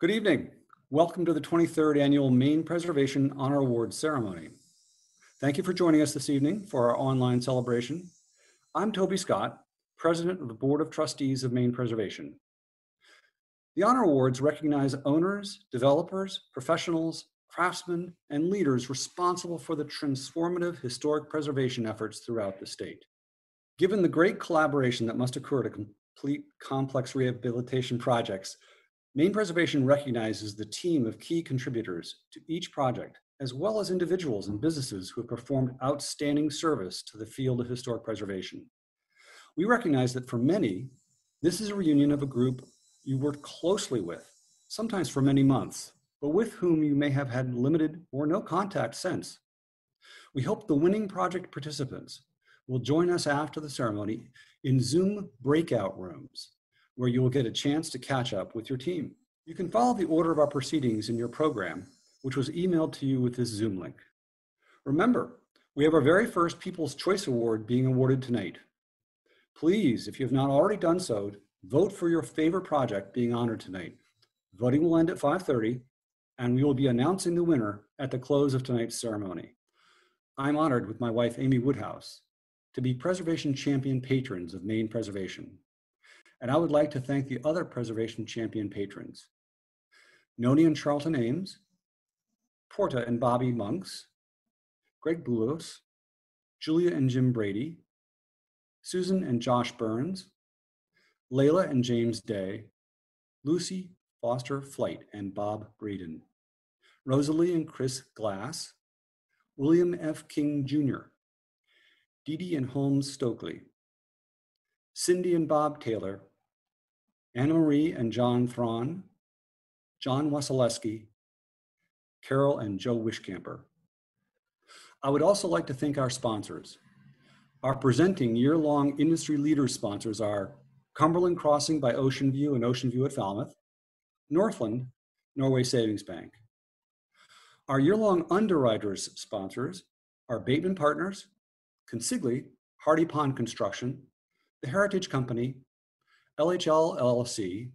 Good evening. Welcome to the 23rd Annual Maine Preservation Honor Awards Ceremony. Thank you for joining us this evening for our online celebration. I'm Toby Scott, President of the Board of Trustees of Maine Preservation. The Honor Awards recognize owners, developers, professionals, craftsmen, and leaders responsible for the transformative historic preservation efforts throughout the state. Given the great collaboration that must occur to complete complex rehabilitation projects, Maine Preservation recognizes the team of key contributors to each project, as well as individuals and businesses who have performed outstanding service to the field of historic preservation. We recognize that for many, this is a reunion of a group you worked closely with, sometimes for many months, but with whom you may have had limited or no contact since. We hope the winning project participants will join us after the ceremony in Zoom breakout rooms, where you will get a chance to catch up with your team. You can follow the order of our proceedings in your program, which was emailed to you with this Zoom link. Remember, we have our very first People's Choice Award being awarded tonight. Please, if you have not already done so, vote for your favorite project being honored tonight. Voting will end at 5:30, and we will be announcing the winner at the close of tonight's ceremony. I'm honored with my wife, Amy Woodhouse, to be Preservation Champion patrons of Maine Preservation. And I would like to thank the other Preservation Champion patrons: Noni and Charlton Ames, Porta and Bobby Monks, Greg Boulos, Julia and Jim Brady, Susan and Josh Burns, Layla and James Day, Lucy Foster Flight and Bob Braden, Rosalie and Chris Glass, William F. King Jr., Dee Dee and Holmes Stokely, Cindy and Bob Taylor, Anna Marie and John Thron, John Wasilewski, Carol and Joe Wishcamper. I would also like to thank our sponsors. Our presenting year-long industry leaders sponsors are Cumberland Crossing by Ocean View and Ocean View at Falmouth, Northland, Norway Savings Bank. Our year-long underwriters sponsors are Bateman Partners, Consigli, Hardy Pond Construction, the Heritage Company, LHL LLC,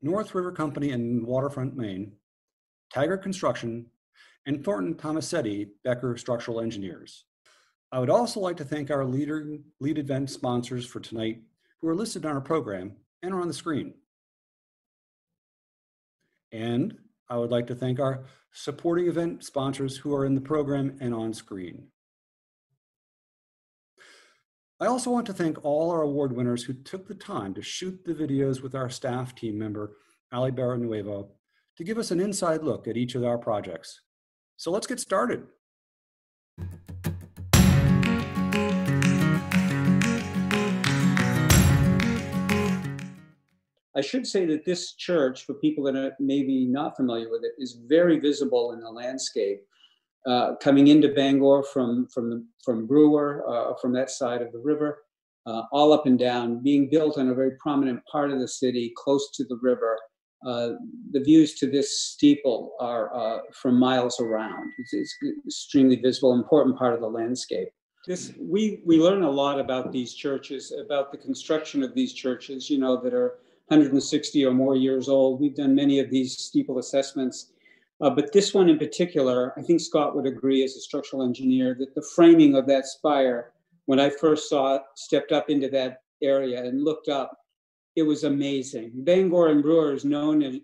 North River Company in Waterfront, Maine, Tiger Construction, and Thornton Tomasetti Becker Structural Engineers. I would also like to thank our lead event sponsors for tonight, who are listed on our program and are on the screen. And I would like to thank our supporting event sponsors who are in the program and on screen. I also want to thank all our award winners who took the time to shoot the videos with our staff team member, Ali Barranuevo, to give us an inside look at each of our projects. So let's get started. I should say that this church, for people that are maybe not familiar with it, is very visible in the landscape. Coming into Bangor from Brewer, from that side of the river, all up and down, being built on a very prominent part of the city, close to the river. The views to this steeple are from miles around. It's extremely visible, important part of the landscape. We learn a lot about these churches, about the construction of these churches, that are 160 or more years old. We've done many of these steeple assessments. But this one in particular, I think Scott would agree as a structural engineer that the framing of that spire, when I first saw it, stepped up into that area and looked up, it was amazing. Bangor and Brewer is known as,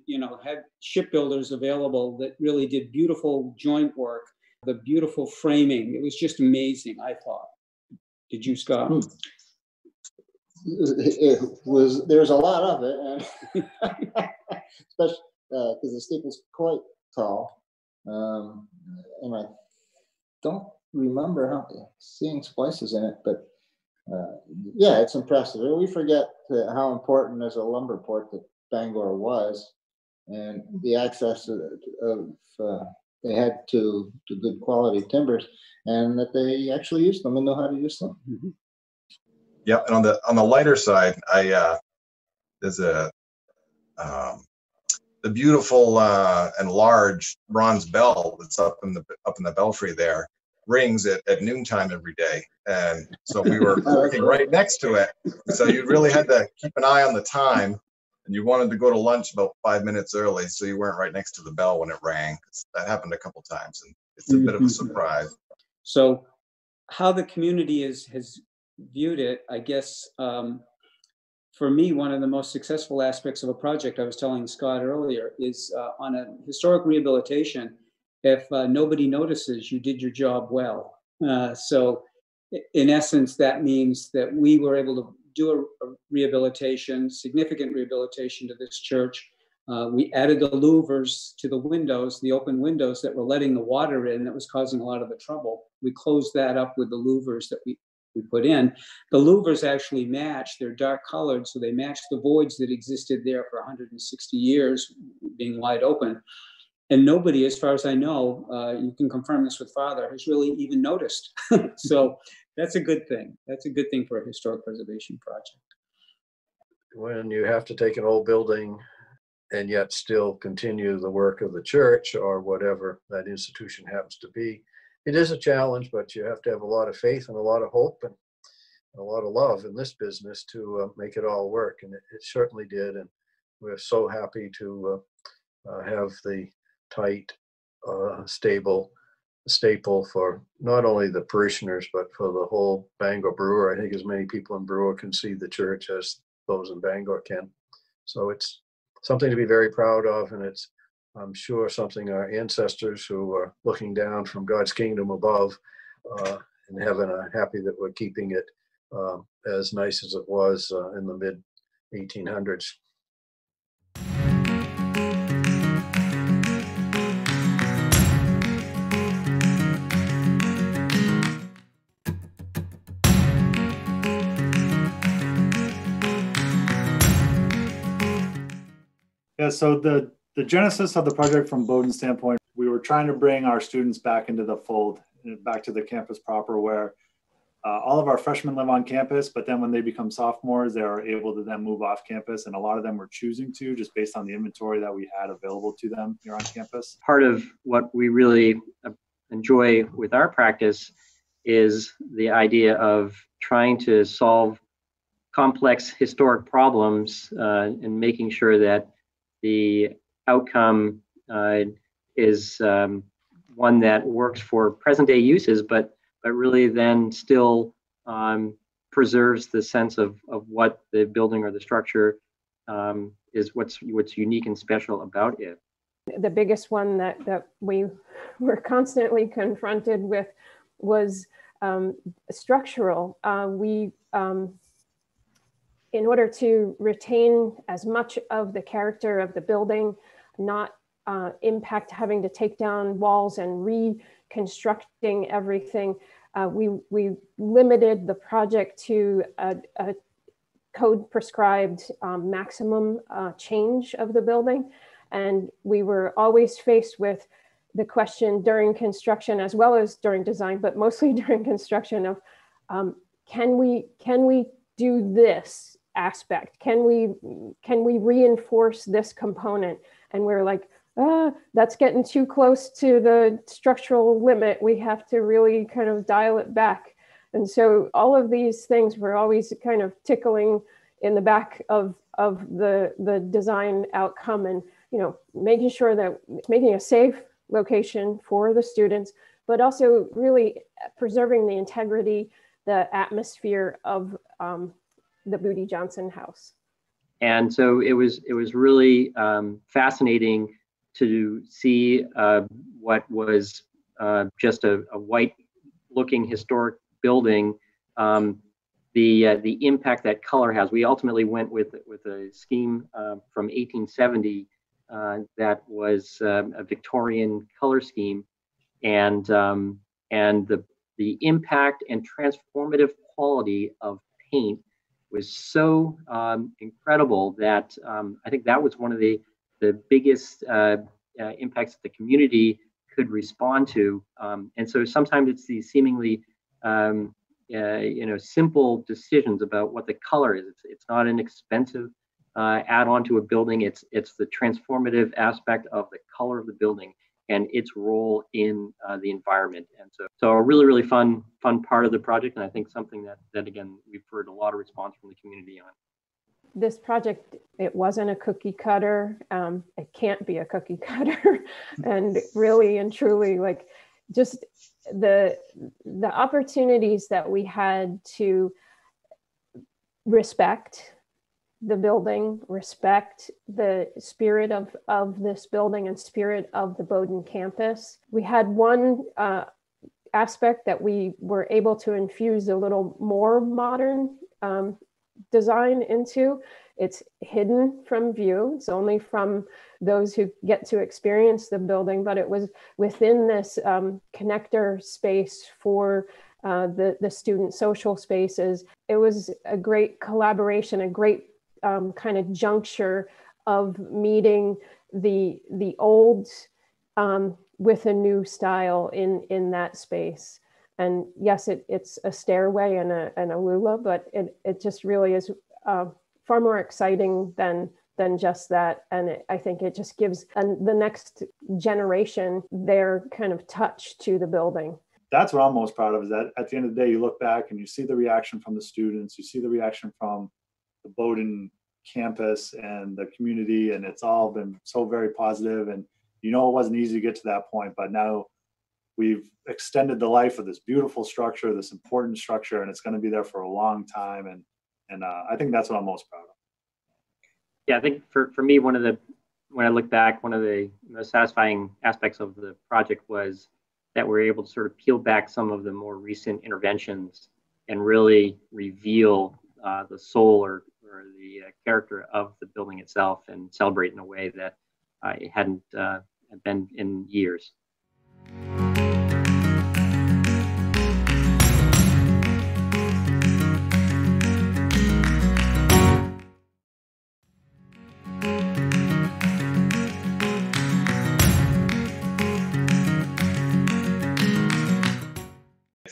had shipbuilders available that really did beautiful joint work, the beautiful framing. It was just amazing, I thought. Did you, Scott? There's a lot of it, especially because the steeple's quite tall, and I don't remember seeing splices in it, but yeah, it's impressive. We forget how important as a lumber port that Bangor was, and the access they had to good quality timbers, and that they actually used them and know how to use them. Mm-hmm. Yeah, and on the lighter side, there's the beautiful and large bronze bell that's up in the belfry there rings at noontime every day, and so we were working right next to it. So you really had to keep an eye on the time and you wanted to go to lunch about 5 minutes early, so you weren't right next to the bell when it rang. That happened a couple times, and it's a bit of a surprise. So how the community has viewed it, I guess, for me, one of the most successful aspects of a project, I was telling Scott earlier, is on a historic rehabilitation, if nobody notices, you did your job well. So in essence, that means that we were able to do a rehabilitation, significant rehabilitation to this church. We added the louvers to the windows, the open windows that were letting the water in that was causing a lot of the trouble. We closed that up with the louvers that we put in. The louvers actually match, they're dark colored, so they match the voids that existed there for 160 years being wide open. And nobody, as far as I know, you can confirm this with Father, has really even noticed. So that's a good thing. That's a good thing for a historic preservation project. When you have to take an old building and yet still continue the work of the church or whatever that institution happens to be, it is a challenge, but you have to have a lot of faith and a lot of hope and a lot of love in this business to make it all work. And it certainly did. And we're so happy to have the tight, stable staple for not only the parishioners, but for the whole Bangor Brewer. I think as many people in Brewer can see the church as those in Bangor can. So it's something to be very proud of, and it's, I'm sure, something our ancestors who are looking down from God's kingdom above in heaven are happy that we're keeping it as nice as it was in the mid 1800s. Yeah, so the genesis of the project from Bowdoin's standpoint, we were trying to bring our students back into the fold, back to the campus proper, where all of our freshmen live on campus, but then when they become sophomores, they are able to then move off campus, and a lot of them were choosing to just based on the inventory that we had available to them here on campus. Part of what we really enjoy with our practice is the idea of trying to solve complex historic problems and making sure that the outcome is one that works for present day uses, but really then still preserves the sense of what the building or the structure is, what's unique and special about it. The biggest one that we were constantly confronted with was structural. In order to retain as much of the character of the building, not impact having to take down walls and reconstructing everything, we limited the project to a code prescribed maximum change of the building. And we were always faced with the question during construction as well as during design, but mostly during construction of, can we do this aspect? Can we reinforce this component? And we're like, that's getting too close to the structural limit. We have to really kind of dial it back. And so all of these things were always kind of tickling in the back of the design outcome, and making sure that it's making a safe location for the students, but also really preserving the integrity, the atmosphere of the Booty Johnson house. And so it was really fascinating to see what was just a white looking historic building, the impact that color has. We ultimately went with a scheme from 1870 that was a Victorian color scheme, and the impact and transformative quality of paint was so incredible that I think that was one of the biggest impacts that the community could respond to. And so sometimes it's these seemingly simple decisions about what the color is. It's not an expensive add-on to a building. It's the transformative aspect of the color of the building and its role in the environment. And so a really, really fun part of the project, and I think something that again, we've heard a lot of response from the community on. This project, it wasn't a cookie cutter. It can't be a cookie cutter. And really and truly, like, just the opportunities that we had to respect the building, respect the spirit of this building and spirit of the Bowdoin campus. We had one aspect that we were able to infuse a little more modern design into. It's hidden from view. It's only from those who get to experience the building, but it was within this connector space for the student social spaces. It was a great collaboration, a great kind of juncture of meeting the old with a new style in that space. And yes, it's a stairway and a lula, but it just really is far more exciting than just that. And I think it just gives the next generation their kind of touch to the building. That's what I'm most proud of, is that at the end of the day, you look back and you see the reaction from the students, you see the reaction from the Bowdoin campus and the community, and it's all been so very positive. And it wasn't easy to get to that point, but now we've extended the life of this beautiful structure, this important structure, and it's going to be there for a long time. And I think that's what I'm most proud of. Yeah, I think for me, when I look back, one of the most satisfying aspects of the project was that we're able to sort of peel back some of the more recent interventions and really reveal the soul or the character of the building itself and celebrate in a way that it hadn't been in years.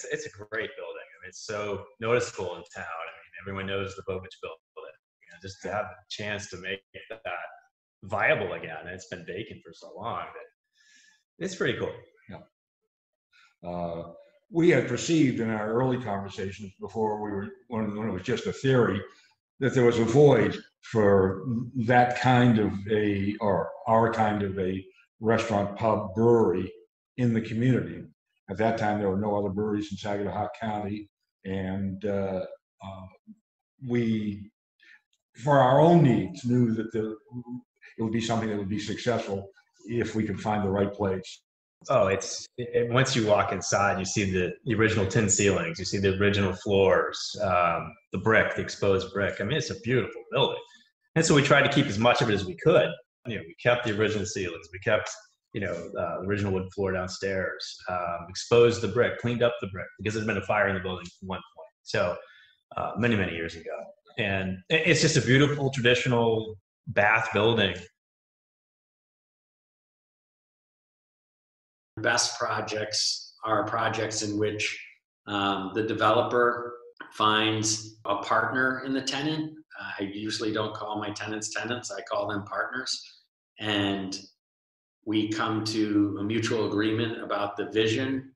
It's a great building. I mean, it's so noticeable in town. I mean, everyone knows the Bobich building. Just to have the chance to make that viable again. It's been vacant for so long that it's pretty cool. Yeah. We had perceived in our early conversations before when it was just a theory, that there was a void for that kind of our kind of a restaurant, pub, brewery in the community. At that time, there were no other breweries in Saginaw County, and we, for our own needs, knew that it would be something that would be successful if we could find the right place. Oh, once you walk inside, you see the original tin ceilings, you see the original floors, the brick, the exposed brick. I mean, it's a beautiful building. And so we tried to keep as much of it as we could. We kept the original ceilings, we kept the original wood floor downstairs, exposed the brick, cleaned up the brick, because there's been a fire in the building at one point. So many, many years ago. And it's just a beautiful traditional Bath building. Best projects are projects in which the developer finds a partner in the tenant. I usually don't call my tenants tenants, I call them partners. And we come to a mutual agreement about the vision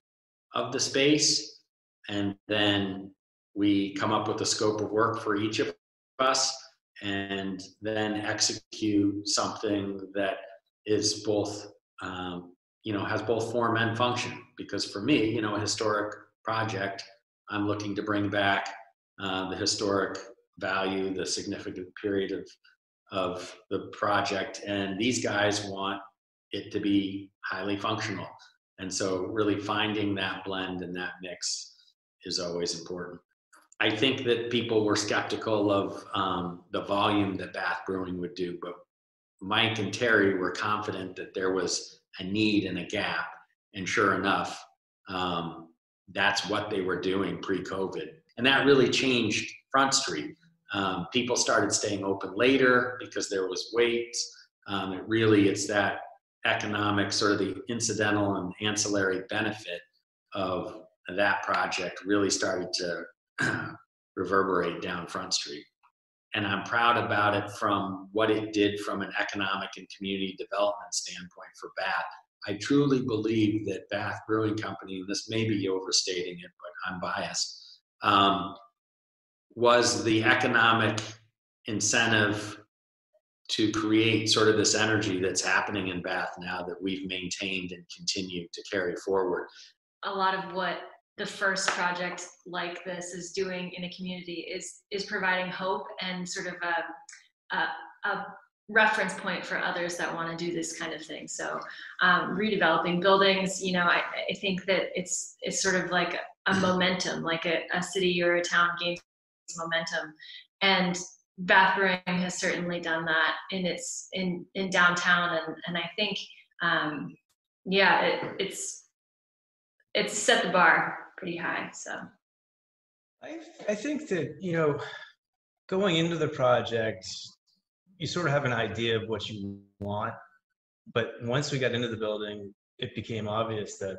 of the space, and then we come up with a scope of work for each of us, and then execute something that is both, has both form and function. Because for me, a historic project, I'm looking to bring back the historic value, the significant period of the project, and these guys want it to be highly functional. And so really finding that blend and that mix is always important. I think that people were skeptical of the volume that Bath Brewing would do, but Mike and Terry were confident that there was a need and a gap. And sure enough, that's what they were doing pre-COVID. And that really changed Front Street. People started staying open later because there was waits. It's that economic, sort of the incidental and ancillary benefit of that project really started to reverberate down Front Street. And I'm proud about it from what it did from an economic and community development standpoint for Bath. I truly believe that Bath Brewing Company, and this may be overstating it, but I'm biased, was the economic incentive to create sort of this energy that's happening in Bath now that we've maintained and continue to carry forward. A lot of what the first project like this is doing in a community is providing hope and sort of a reference point for others that want to do this kind of thing. So redeveloping buildings, you know, I think that it's sort of like a momentum, like a city or a town gains momentum. And Bath Brewing has certainly done that in downtown. And I think, yeah, it's set the bar pretty high, so. I think that, you know, going into the project, you sort of have an idea of what you want, but once we got into the building, it became obvious that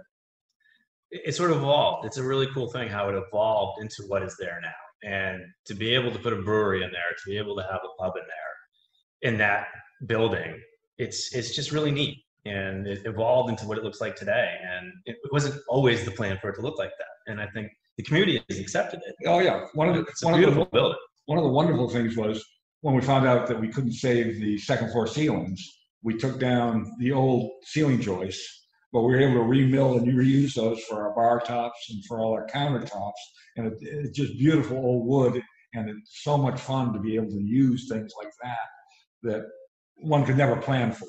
it sort of evolved. It's a really cool thing how it evolved into what is there now. And to be able to put a brewery in there, to be able to have a pub in there, in that building, it's just really neat. And it evolved into what it looks like today. And it wasn't always the plan for it to look like that. And I think the community has accepted it. Oh yeah, it's a beautiful building. One of the wonderful things was when we found out that we couldn't save the second floor ceilings, we took down the old ceiling joists, but we were able to remill and reuse those for our bar tops and for all our countertops. And it's just beautiful old wood, and it's so much fun to be able to use things like that one could never plan for.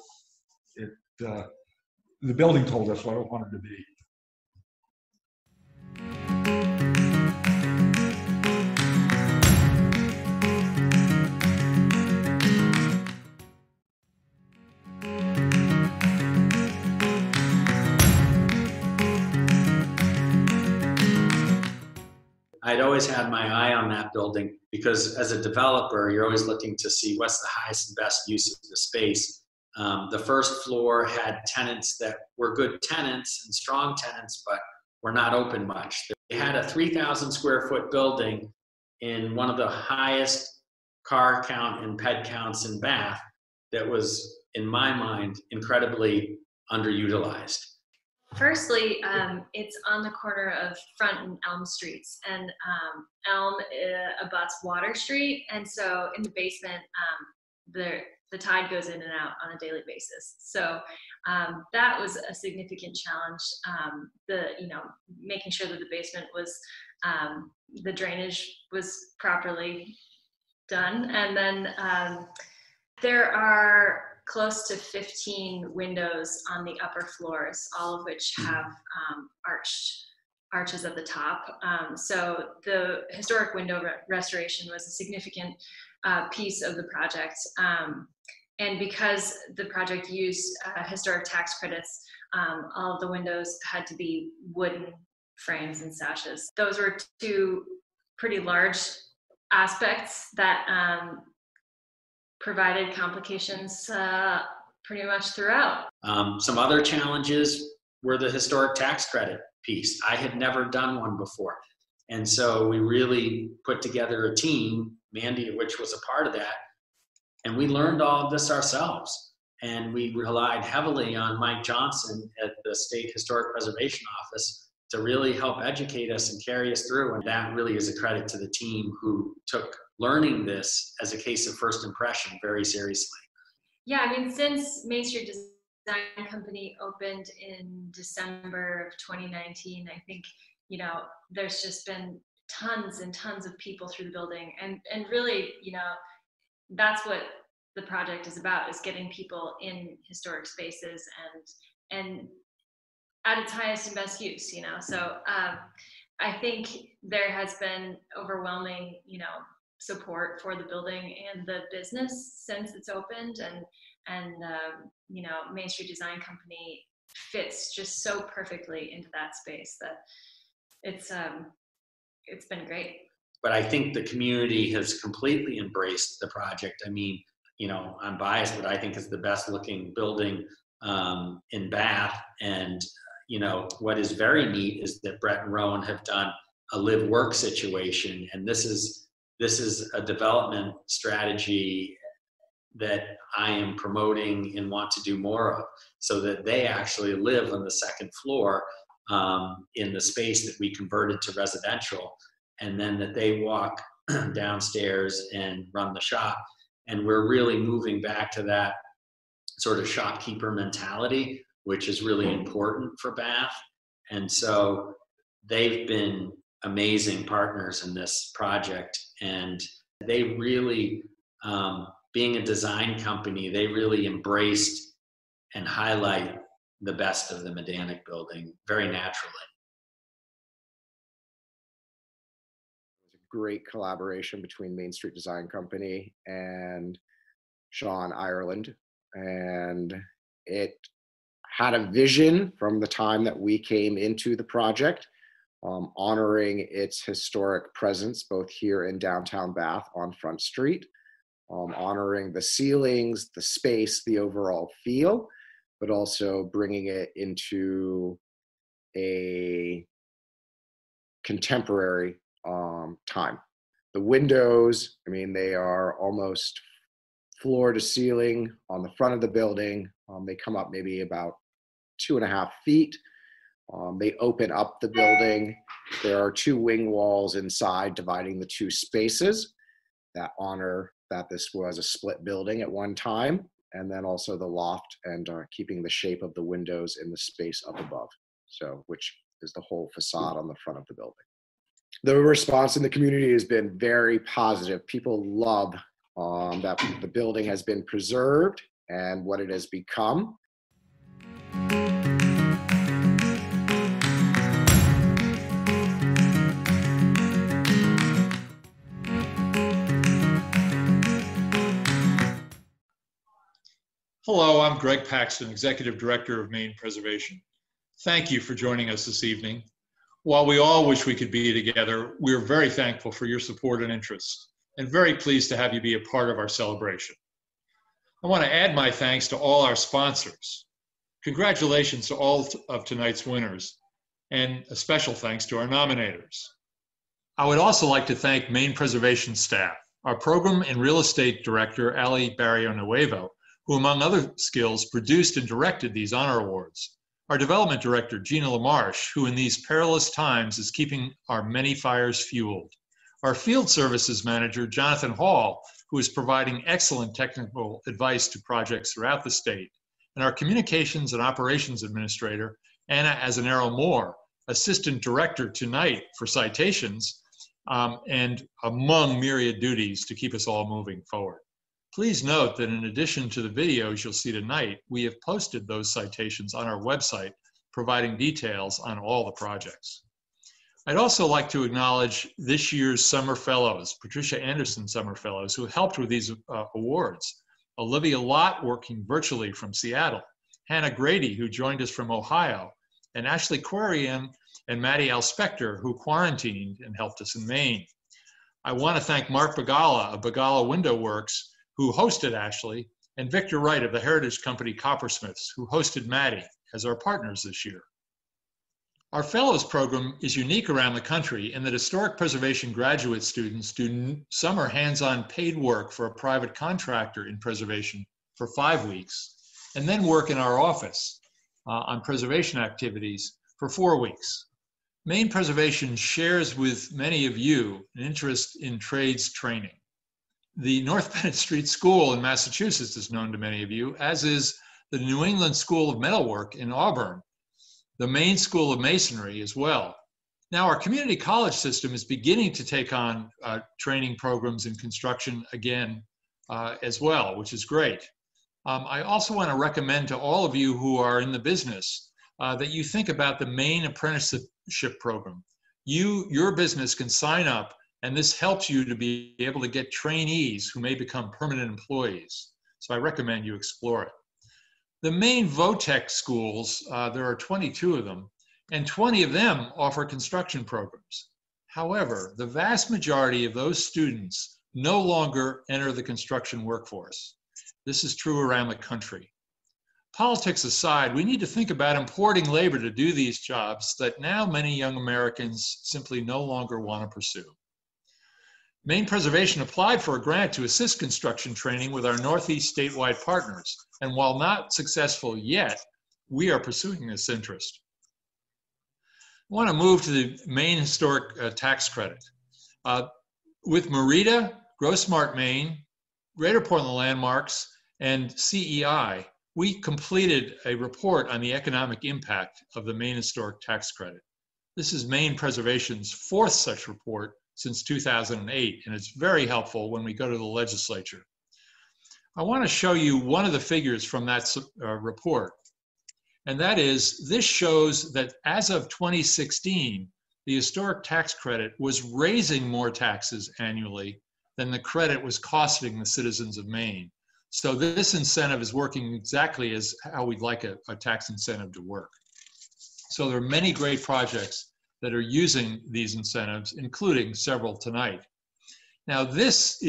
The building told us what it wanted to be. I'd always had my eye on that building because as a developer, you're always looking to see what's the highest and best use of the space. The first floor had tenants that were good tenants and strong tenants, but were not open much. They had a 3,000 square foot building in one of the highest car count and ped counts in Bath that was, in my mind, incredibly underutilized. Firstly, it's on the corner of Front and Elm Streets, and Elm abuts Water Street, and so in the basement, the tide goes in and out on a daily basis. So that was a significant challenge. Making sure that the basement was, the drainage was properly done, and then there are close to 15 windows on the upper floors, all of which have arches at the top. So the historic window restoration was a significant piece of the project. And because the project used historic tax credits, all of the windows had to be wooden frames and sashes. Those were two pretty large aspects that provided complications pretty much throughout. Some other challenges were the historic tax credit piece. I had never done one before. And so we really put together a team, Mandy of which was a part of that, and we learned all of this ourselves. And we relied heavily on Mike Johnson at the State Historic Preservation Office to really help educate us and carry us through. And that really is a credit to the team who took learning this as a case of first impression very seriously. Yeah, I mean, since Main Street Design Company opened in December of 2019, I think, there's just been tons and tons of people through the building. And really, that's what the project is about, is getting people in historic spaces and at its highest and best use, So I think there has been overwhelming, support for the building and the business since it's opened, and Main Street Design Company fits just so perfectly into that space that it's been great. But I think the community has completely embraced the project. I mean, I'm biased, but I think it's the best looking building in Bath. And what is very neat is that Brett and Rowan have done a live work situation, and this is a development strategy that I am promoting and want to do more of, so that they actually live on the second floor in the space that we converted to residential, and then that they walk downstairs and run the shop. And we're really moving back to that sort of shopkeeper mentality, which is really important for Bath. And so they've been amazing partners in this project. And they really, being a design company, they really embraced and highlight the best of the Medanic building very naturally. It was a great collaboration between Main Street Design Company and Sean Ireland. And it had a vision from the time that we came into the project, honoring its historic presence both here in downtown Bath on Front Street, honoring the ceilings, the space, the overall feel, but also bringing it into a contemporary time. The windows, I mean, they are almost floor to ceiling on the front of the building. They come up maybe about 2.5 feet. They open up the building. There are 2 wing walls inside dividing the 2 spaces that honor that this was a split building at one time, and then also the loft and keeping the shape of the windows in the space up above, so which is the whole facade on the front of the building. The response in the community has been very positive. People love that the building has been preserved and what it has become. Hello, I'm Greg Paxton, Executive Director of Maine Preservation. Thank you for joining us this evening. While we all wish we could be together, we are very thankful for your support and interest, and very pleased to have you be a part of our celebration. I want to add my thanks to all our sponsors. Congratulations to all of tonight's winners, and a special thanks to our nominators. I would also like to thank Maine Preservation staff, our Program and Real Estate Director, Ali Barrio-Nuevo, who among other skills produced and directed these honor awards. Our Development Director, Gina LaMarche, who in these perilous times is keeping our many fires fueled. Our Field Services Manager, Jonathan Hall, who is providing excellent technical advice to projects throughout the state. And our Communications and Operations Administrator, Anna Azanero-Moore, Assistant Director tonight for citations, and among myriad duties to keep us all moving forward. Please note that in addition to the videos you'll see tonight, we have posted those citations on our website, providing details on all the projects. I'd also like to acknowledge this year's Summer Fellows, Patricia Anderson Summer Fellows, who helped with these awards. Olivia Lott, working virtually from Seattle, Hannah Grady, who joined us from Ohio, and Ashley Quarian and Maddie Alspector, who quarantined and helped us in Maine. I want to thank Mark Bagala of Bagala Window Works, who hosted Ashley, and Victor Wright of the heritage company Coppersmiths, who hosted Maddie as our partners this year. Our Fellows program is unique around the country in that historic preservation graduate students do summer hands-on paid work for a private contractor in preservation for 5 weeks, and then work in our office on preservation activities for 4 weeks. Maine Preservation shares with many of you an interest in trades training. The North Bennett Street School in Massachusetts is known to many of you, as is the New England School of Metalwork in Auburn, the Maine School of Masonry as well. Now, our community college system is beginning to take on training programs in construction again as well, which is great. I also want to recommend to all of you who are in the business that you think about the Maine Apprenticeship Program. Your business can sign up, and this helps you to be able to get trainees who may become permanent employees. So I recommend you explore it. The Maine VOTEC schools, there are 22 of them, and 20 of them offer construction programs. However, the vast majority of those students no longer enter the construction workforce. This is true around the country. Politics aside, we need to think about importing labor to do these jobs that now many young Americans simply no longer want to pursue. Maine Preservation applied for a grant to assist construction training with our Northeast statewide partners, and while not successful yet, we are pursuing this interest. I want to move to the Maine Historic Tax Credit. With Merida, Grow Smart Maine, Greater Portland Landmarks, and CEI, we completed a report on the economic impact of the Maine Historic Tax Credit. This is Maine Preservation's fourth such report since 2008, and it's very helpful when we go to the legislature. I want to show you one of the figures from that report, and that is, this shows that as of 2016, the historic tax credit was raising more taxes annually than the credit was costing the citizens of Maine. So this incentive is working exactly as how we'd like a tax incentive to work. So there are many great projects that are using these incentives, including several tonight. Now this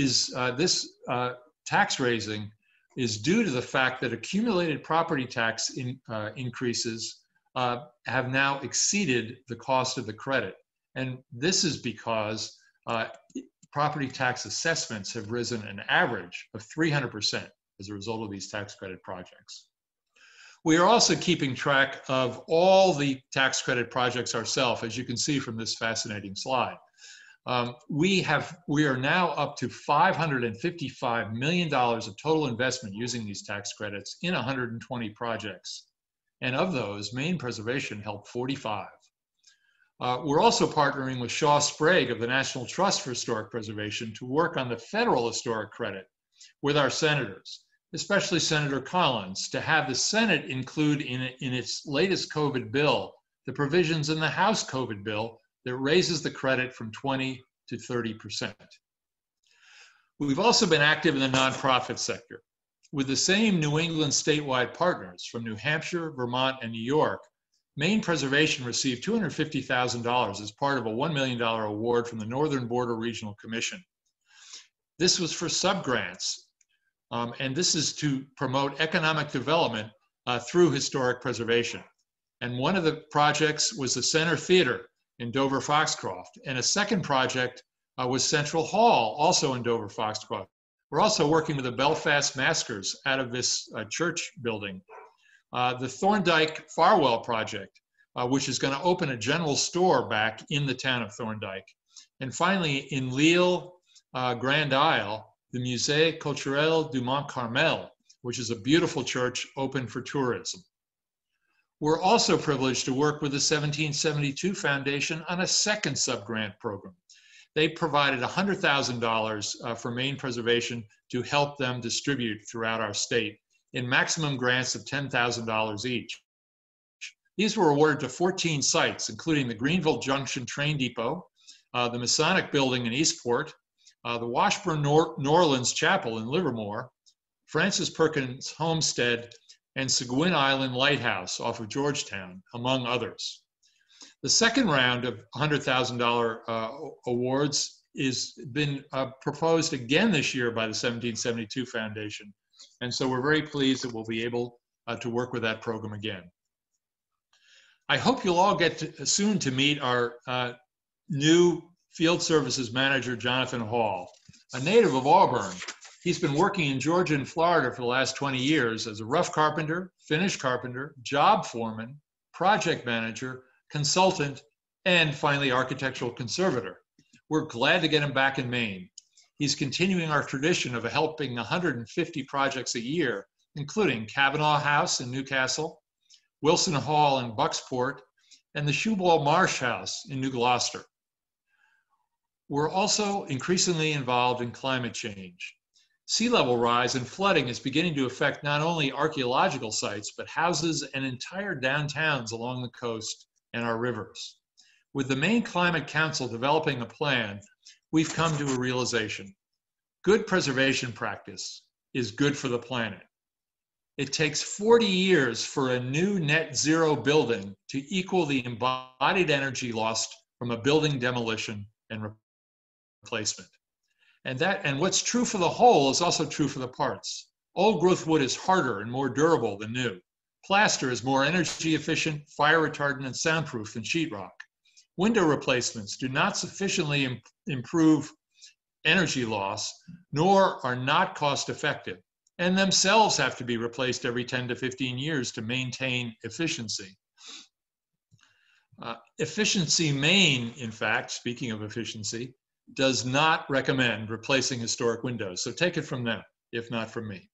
tax raising is due to the fact that accumulated property tax increases have now exceeded the cost of the credit. And this is because property tax assessments have risen an average of 300% as a result of these tax credit projects. We are also keeping track of all the tax credit projects ourselves, as you can see from this fascinating slide. We are now up to $555 million of total investment using these tax credits in 120 projects. And of those, Maine Preservation helped 45. We're also partnering with Shaw Sprague of the National Trust for Historic Preservation to work on the federal historic credit with our senators, especially Senator Collins, to have the Senate include in its latest COVID bill the provisions in the House COVID bill that raises the credit from 20 to 30%. We've also been active in the nonprofit sector. With the same New England statewide partners from New Hampshire, Vermont, and New York, Maine Preservation received $250,000 as part of a $1 million award from the Northern Border Regional Commission. This was for subgrants, and this is to promote economic development through historic preservation. And one of the projects was the Center Theater in Dover-Foxcroft, and a second project was Central Hall, also in Dover-Foxcroft. We're also working with the Belfast Maskers out of this church building. The Thorndike Farwell project, which is going to open a general store back in the town of Thorndike. And finally, in Lille, Grand Isle, the Musée Culturel du Mont Carmel, which is a beautiful church open for tourism. We're also privileged to work with the 1772 Foundation on a second subgrant program. They provided $100,000 for Maine Preservation to help them distribute throughout our state in maximum grants of $10,000 each. These were awarded to 14 sites, including the Greenville Junction Train Depot, the Masonic Building in Eastport, the Washburn Norlands Chapel in Livermore, Francis Perkins Homestead, and Seguin Island Lighthouse off of Georgetown, among others. The second round of $100,000 awards is been proposed again this year by the 1772 Foundation. And so we're very pleased that we'll be able to work with that program again. I hope you'll all get soon to meet our new Field Services Manager, Jonathan Hall, a native of Auburn. He's been working in Georgia and Florida for the last 20 years as a rough carpenter, finish carpenter, job foreman, project manager, consultant, and finally architectural conservator. We're glad to get him back in Maine. He's continuing our tradition of helping 150 projects a year, including Kavanaugh House in Newcastle, Wilson Hall in Bucksport, and the Shoeball Marsh House in New Gloucester. We're also increasingly involved in climate change. Sea level rise and flooding is beginning to affect not only archaeological sites, but houses and entire downtowns along the coast and our rivers. With the Maine Climate Council developing a plan, we've come to a realization. Good preservation practice is good for the planet. It takes 40 years for a new net zero building to equal the embodied energy lost from a building demolition and replacement. And what's true for the whole is also true for the parts. Old growth wood is harder and more durable than new. Plaster is more energy efficient, fire retardant, and soundproof than sheetrock. Window replacements do not sufficiently improve energy loss, nor are not cost effective, and themselves have to be replaced every 10 to 15 years to maintain efficiency. Efficiency Maine, in fact, speaking of efficiency, does not recommend replacing historic windows. So take it from them, if not from me.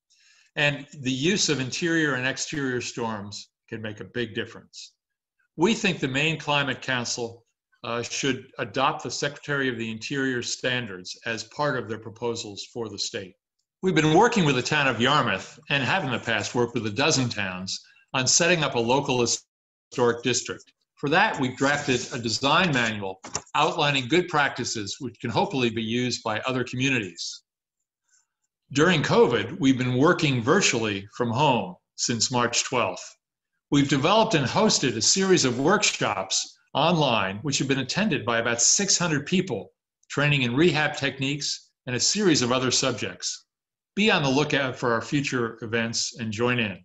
And the use of interior and exterior storms can make a big difference. We think the Maine Climate Council should adopt the Secretary of the Interior standards as part of their proposals for the state. We've been working with the town of Yarmouth, and have in the past worked with a dozen towns, on setting up a local historic district. For that, we've drafted a design manual outlining good practices which can hopefully be used by other communities. During COVID, we've been working virtually from home since March 12th. We've developed and hosted a series of workshops online, which have been attended by about 600 people, training in rehab techniques and a series of other subjects. Be on the lookout for our future events and join in.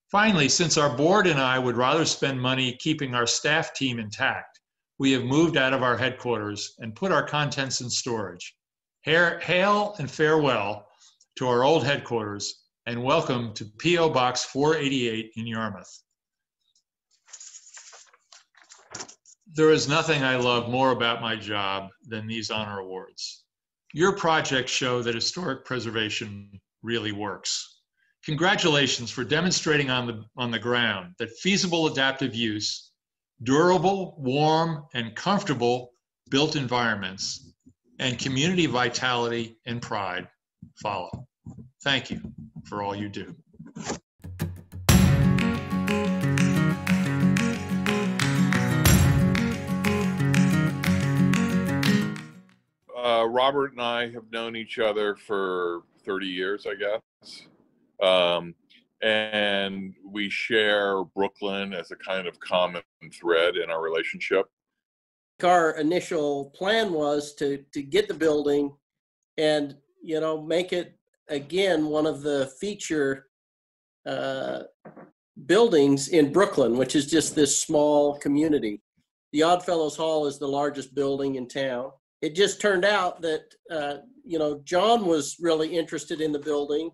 Finally, since our board and I would rather spend money keeping our staff team intact, we have moved out of our headquarters and put our contents in storage. Hail and farewell to our old headquarters, and welcome to P.O. Box 488 in Yarmouth. There is nothing I love more about my job than these honor awards. Your projects show that historic preservation really works. Congratulations for demonstrating on the ground that feasible adaptive use, durable, warm, and comfortable built environments, and community vitality and pride follow. Thank you for all you do. Robert and I have known each other for 30 years, I guess. And we share Brooklyn as a kind of common thread in our relationship. Our initial plan was to get the building and, make it, again, one of the feature buildings in Brooklyn, which is just this small community. The Oddfellows Hall is the largest building in town. It just turned out that, John was really interested in the building,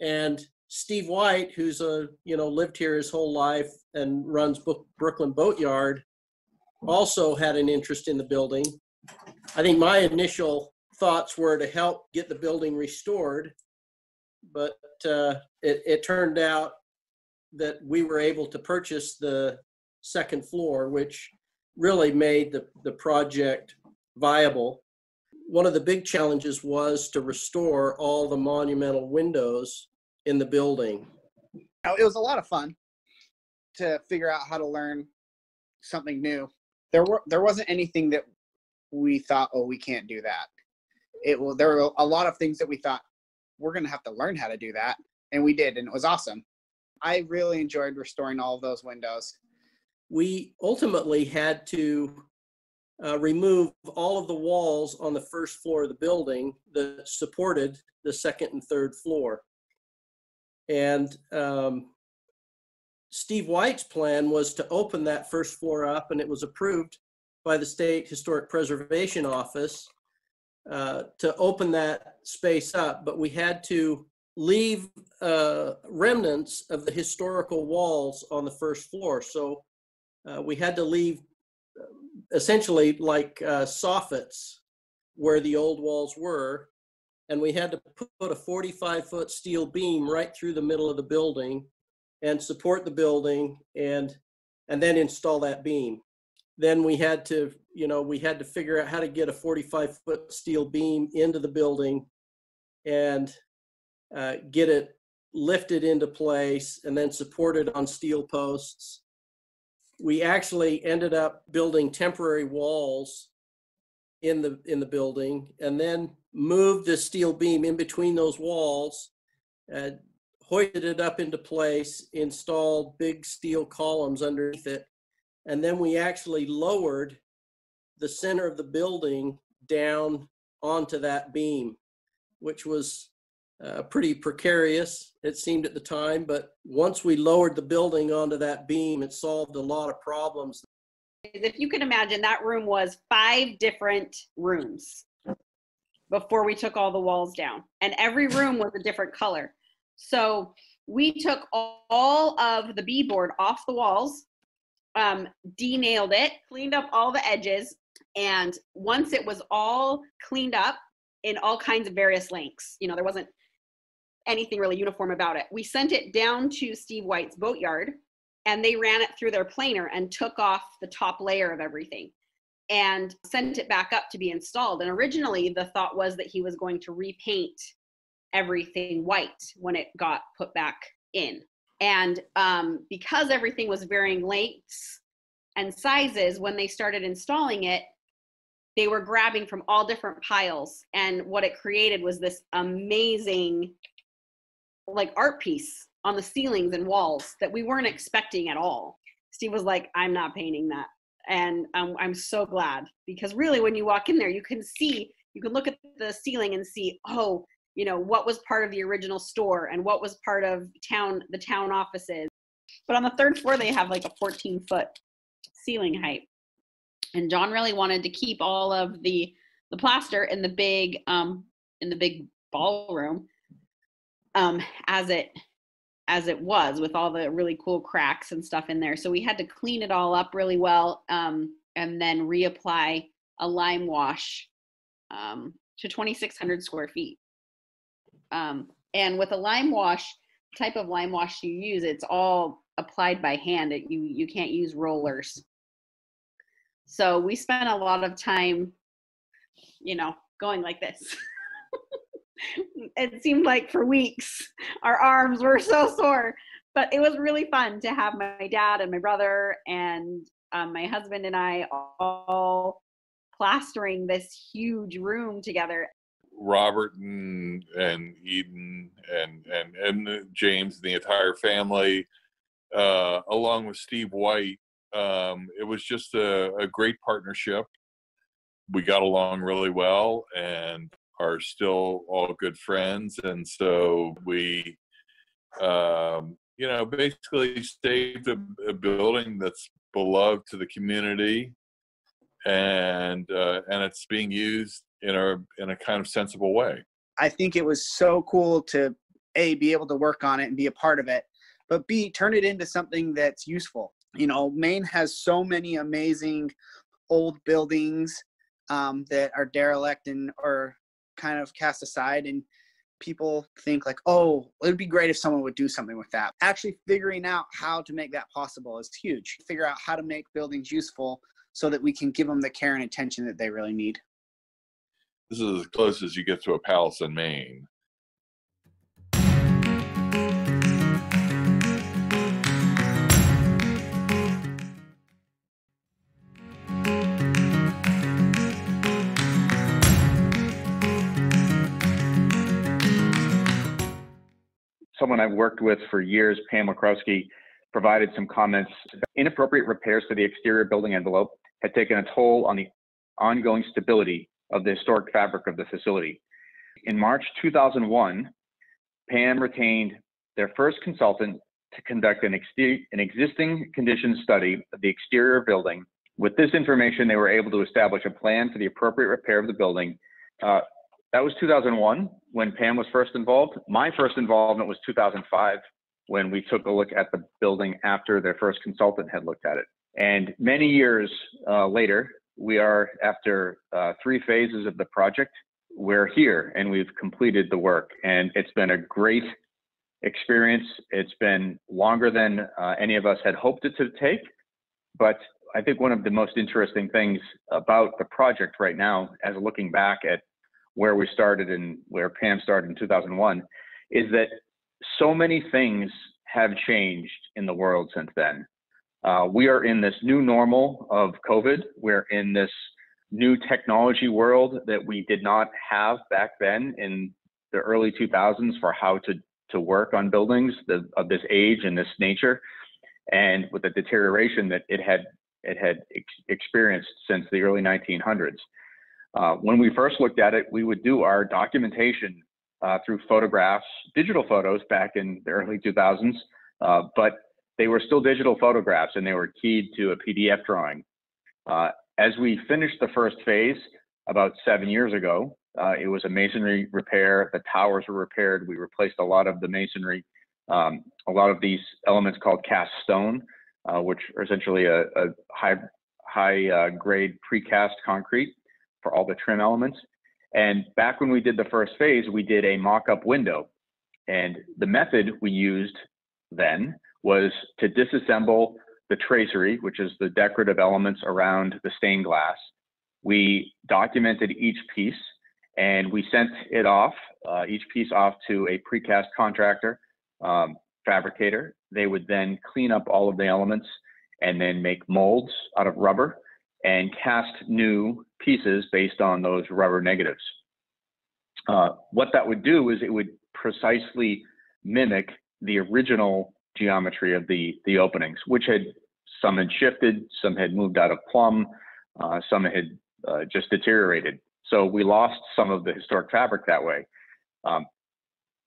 and Steve White, who's lived here his whole life and runs Brooklyn Boatyard, also had an interest in the building. I think my initial thoughts were to help get the building restored, but it turned out that we were able to purchase the second floor, which really made the project viable. One of the big challenges was to restore all the monumental windows in the building. It was a lot of fun to figure out how to learn something new. There wasn't anything that we thought, oh, we can't do that. There were a lot of things that we thought, we're going to have to learn how to do that. And we did, and it was awesome. I really enjoyed restoring all of those windows. We ultimately had to remove all of the walls on the first floor of the building that supported the second and third floor. And Steve White's plan was to open that first floor up, and it was approved by the State Historic Preservation Office to open that space up, but we had to leave remnants of the historical walls on the first floor. So we had to leave essentially like soffits where the old walls were, and we had to put a 45-foot steel beam right through the middle of the building and support the building and then install that beam. Then we had to figure out how to get a 45-foot steel beam into the building and get it lifted into place and then supported on steel posts. We actually ended up building temporary walls in the building, and then moved the steel beam in between those walls, hoisted it up into place, installed big steel columns underneath it, and then we actually lowered the center of the building down onto that beam, which was pretty precarious, it seemed at the time. But once we lowered the building onto that beam, it solved a lot of problems. If you can imagine, that room was 5 different rooms before we took all the walls down. And every room was a different color. So we took all of the beadboard off the walls, denailed it, cleaned up all the edges, And once it was all cleaned up in all kinds of various lengths, you know, there wasn't anything really uniform about it. We sent it down to Steve White's boatyard, and they ran it through their planer and took off the top layer of everything and sent it back up to be installed. And originally the thought was that he was going to repaint everything white when it got put back in. And because everything was varying lengths and sizes, when they started installing it, they were grabbing from all different piles. And what it created was this amazing, like, art piece on the ceilings and walls that we weren't expecting at all. Steve was like, I'm not painting that. And I'm so glad, because really when you walk in there, you can look at the ceiling and see, oh, you know, what was part of the original store and what was part of the town offices. But on the third floor, they have like a 14-foot ceiling height. And John really wanted to keep all of the plaster in the big ballroom as it was, with all the really cool cracks and stuff in there. So we had to clean it all up really well, and then reapply a lime wash to 2,600 square feet. And with a lime wash, type of lime wash you use, it's all applied by hand. You can't use rollers. So we spent a lot of time, you know, going like this. It seemed like for weeks our arms were so sore, but it was really fun to have my dad and my brother and my husband and I all plastering this huge room together. Robert and Eden and James, the entire family, along with Steve White, it was just a great partnership. We got along really well and are still all good friends. And so we, you know, basically saved a building that's beloved to the community, and it's being used in a kind of sensible way. I think it was so cool to A, be able to work on it and be a part of it, but B, turn it into something that's useful. You know, Maine has so many amazing old buildings that are derelict or kind of cast aside, and people think like, oh, it would be great if someone would do something with that. Actually figuring out how to make that possible is huge. Figure out how to make buildings useful so that we can give them the care and attention that they really need. This is as close as you get to a palace in Maine. Someone I've worked with for years, Pam Wakrowski, provided some comments. Inappropriate repairs to the exterior building envelope had taken a toll on the ongoing stability of the historic fabric of the facility. In March 2001, Pam retained their first consultant to conduct an existing condition study of the exterior building. With this information, they were able to establish a plan for the appropriate repair of the building. That was 2001 when Pam was first involved. My first involvement was 2005 when we took a look at the building after their first consultant had looked at it. And many years later, we are, after 3 phases of the project, we're here and we've completed the work. And it's been a great experience. It's been longer than any of us had hoped it to take. But I think one of the most interesting things about the project right now, as looking back at where we started and where Pam started in 2001, is that so many things have changed in the world since then. We are in this new normal of COVID. We're in this new technology world that we did not have back then in the early 2000s for how to work on buildings of this age and this nature, and with the deterioration that it had experienced since the early 1900s. When we first looked at it, we would do our documentation through photographs, digital photos back in the early 2000s, but they were still digital photographs and they were keyed to a PDF drawing. As we finished the first phase about 7 years ago, it was a masonry repair. The towers were repaired. We replaced a lot of the masonry, a lot of these elements called cast stone, which are essentially a high grade precast concrete for all the trim elements. And back when we did the first phase, we did a mock-up window. And the method we used then was to disassemble the tracery, which is the decorative elements around the stained glass. We documented each piece and we sent it off, each piece off to a precast contractor, fabricator. They would then clean up all of the elements and then make molds out of rubber and cast new pieces based on those rubber negatives. What that would do is it would precisely mimic the original geometry of the openings, which some had shifted, some had moved out of plumb, some had just deteriorated. So we lost some of the historic fabric that way.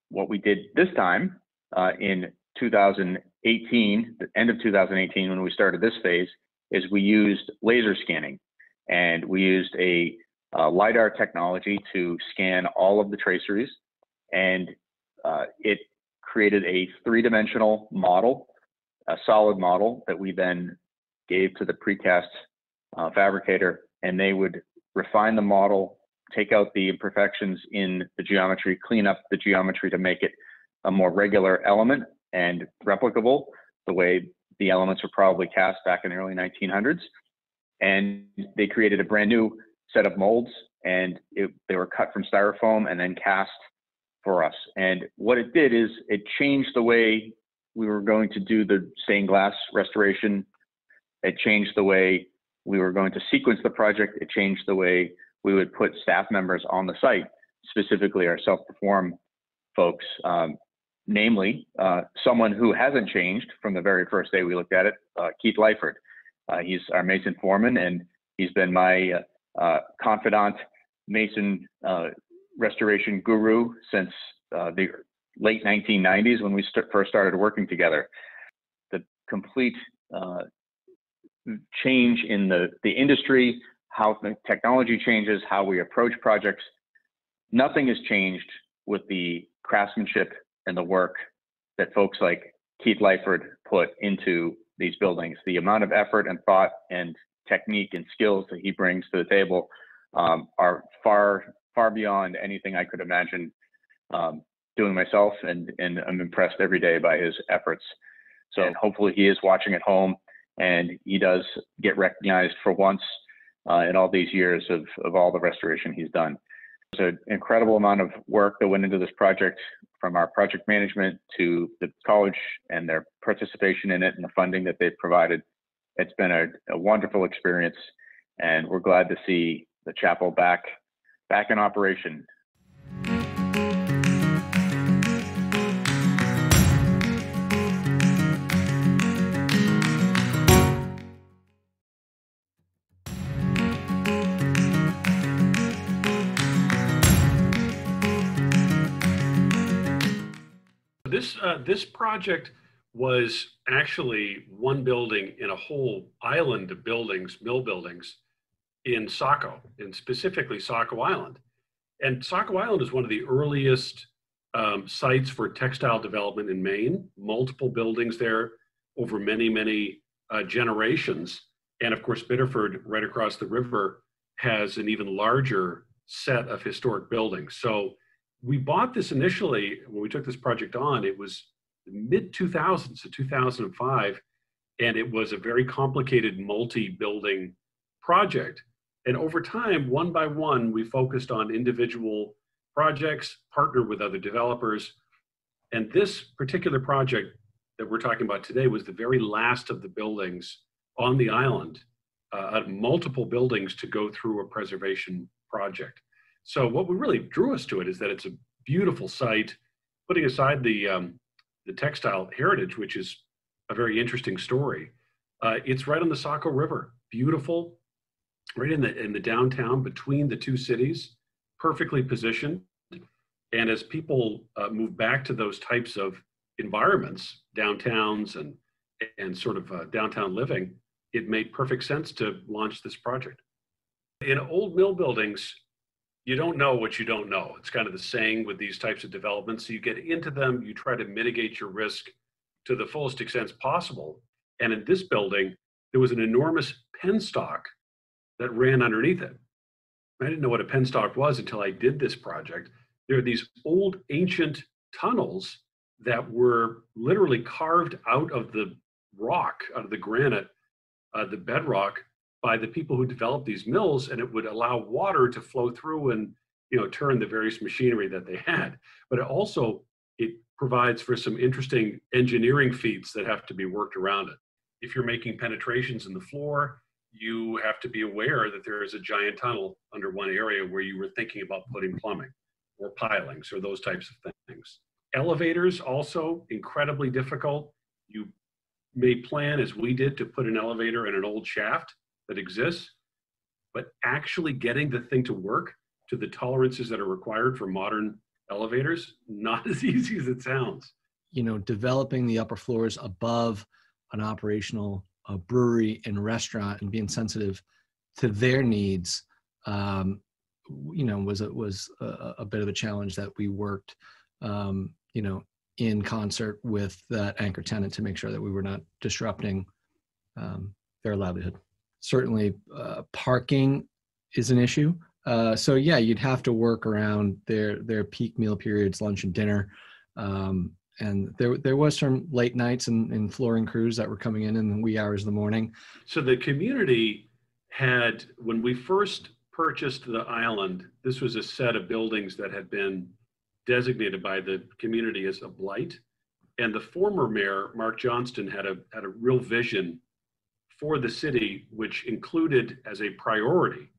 What we did this time in 2018, the end of 2018, when we started this phase, is we used laser scanning, and we used a LiDAR technology to scan all of the traceries, and it created a three-dimensional model, a solid model that we then gave to the precast fabricator, and they would refine the model, take out the imperfections in the geometry, clean up the geometry to make it a more regular element and replicable the way the elements were probably cast back in the early 1900s. And they created a brand new set of molds, and they were cut from styrofoam and then cast for us. And what it did is it changed the way we were going to do the stained glass restoration. It changed the way we were going to sequence the project. It changed the way we would put staff members on the site, specifically our self-perform folks, namely someone who hasn't changed from the very first day we looked at it, Keith Lyford. He's our mason foreman, and he's been my confidant mason restoration guru since the late 1990s when we first started working together. The complete change in the industry, how the technology changes, how we approach projects, nothing has changed with the craftsmanship and the work that folks like Keith Lyford put into these buildings. The amount of effort and thought and technique and skills that he brings to the table are far, far beyond anything I could imagine doing myself, and I'm impressed every day by his efforts. So hopefully he is watching at home and he does get recognized for once in all these years of all the restoration he's done. There's an incredible amount of work that went into this project, from our project management to the college and their participation in it and the funding that they've provided. It's been a wonderful experience, and we're glad to see the chapel back in operation. This project was actually one building in a whole island of buildings, mill buildings, in Saco, and specifically Saco Island. And Saco Island is one of the earliest sites for textile development in Maine. Multiple buildings there over many, many generations. And of course, Biddeford, right across the river, has an even larger set of historic buildings. So we bought this initially, when we took this project on, it was mid-2000s, so 2005, and it was a very complicated multi-building project. And over time, one by one, we focused on individual projects, partnered with other developers. And this particular project that we're talking about today was the very last of the buildings on the island, multiple buildings to go through a preservation project. So what really drew us to it is that it's a beautiful site, putting aside the textile heritage, which is a very interesting story. It's right on the Saco River, beautiful, right in the downtown between the two cities, perfectly positioned. And as people move back to those types of environments, downtowns and sort of downtown living, it made perfect sense to launch this project. In old mill buildings, you don't know what you don't know. It's kind of the saying with these types of developments. So you get into them, you try to mitigate your risk to the fullest extent possible. And in this building, there was an enormous penstock that ran underneath it. I didn't know what a penstock was until I did this project. There are these old ancient tunnels that were literally carved out of the rock, out of the granite, the bedrock, by the people who developed these mills, and it would allow water to flow through and, you know, turn the various machinery that they had. But it provides for some interesting engineering feats that have to be worked around it. If you're making penetrations in the floor, you have to be aware that there is a giant tunnel under one area where you were thinking about putting plumbing or pilings or those types of things. Elevators also incredibly difficult. You may plan, as we did, to put an elevator in an old shaft that exists, but actually getting the thing to work to the tolerances that are required for modern elevators, not as easy as it sounds. You know, developing the upper floors above an operational brewery and restaurant and being sensitive to their needs, you know, was a bit of a challenge that we worked, you know, in concert with that anchor tenant to make sure that we were not disrupting their livelihood. Certainly, parking is an issue. So yeah, you'd have to work around their peak meal periods, lunch and dinner. And there was some late nights and flooring crews that were coming in the wee hours of the morning. So the community had, when we first purchased the island, this was a set of buildings that had been designated by the community as a blight. And the former mayor, Mark Johnston, had a real vision for the city, which included as a priority,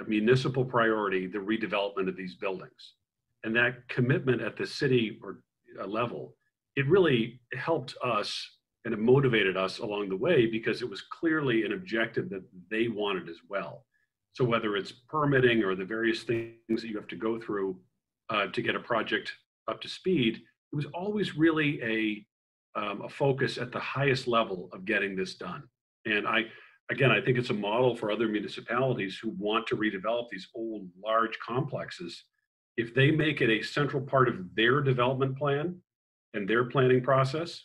a municipal priority, the redevelopment of these buildings. And that commitment at the city or level, it really helped us and it motivated us along the way because it was clearly an objective that they wanted as well. So whether it's permitting or the various things that you have to go through to get a project up to speed, it was always really a focus at the highest level of getting this done. And I think it's a model for other municipalities who want to redevelop these old, large complexes. If they make it a central part of their development plan and their planning process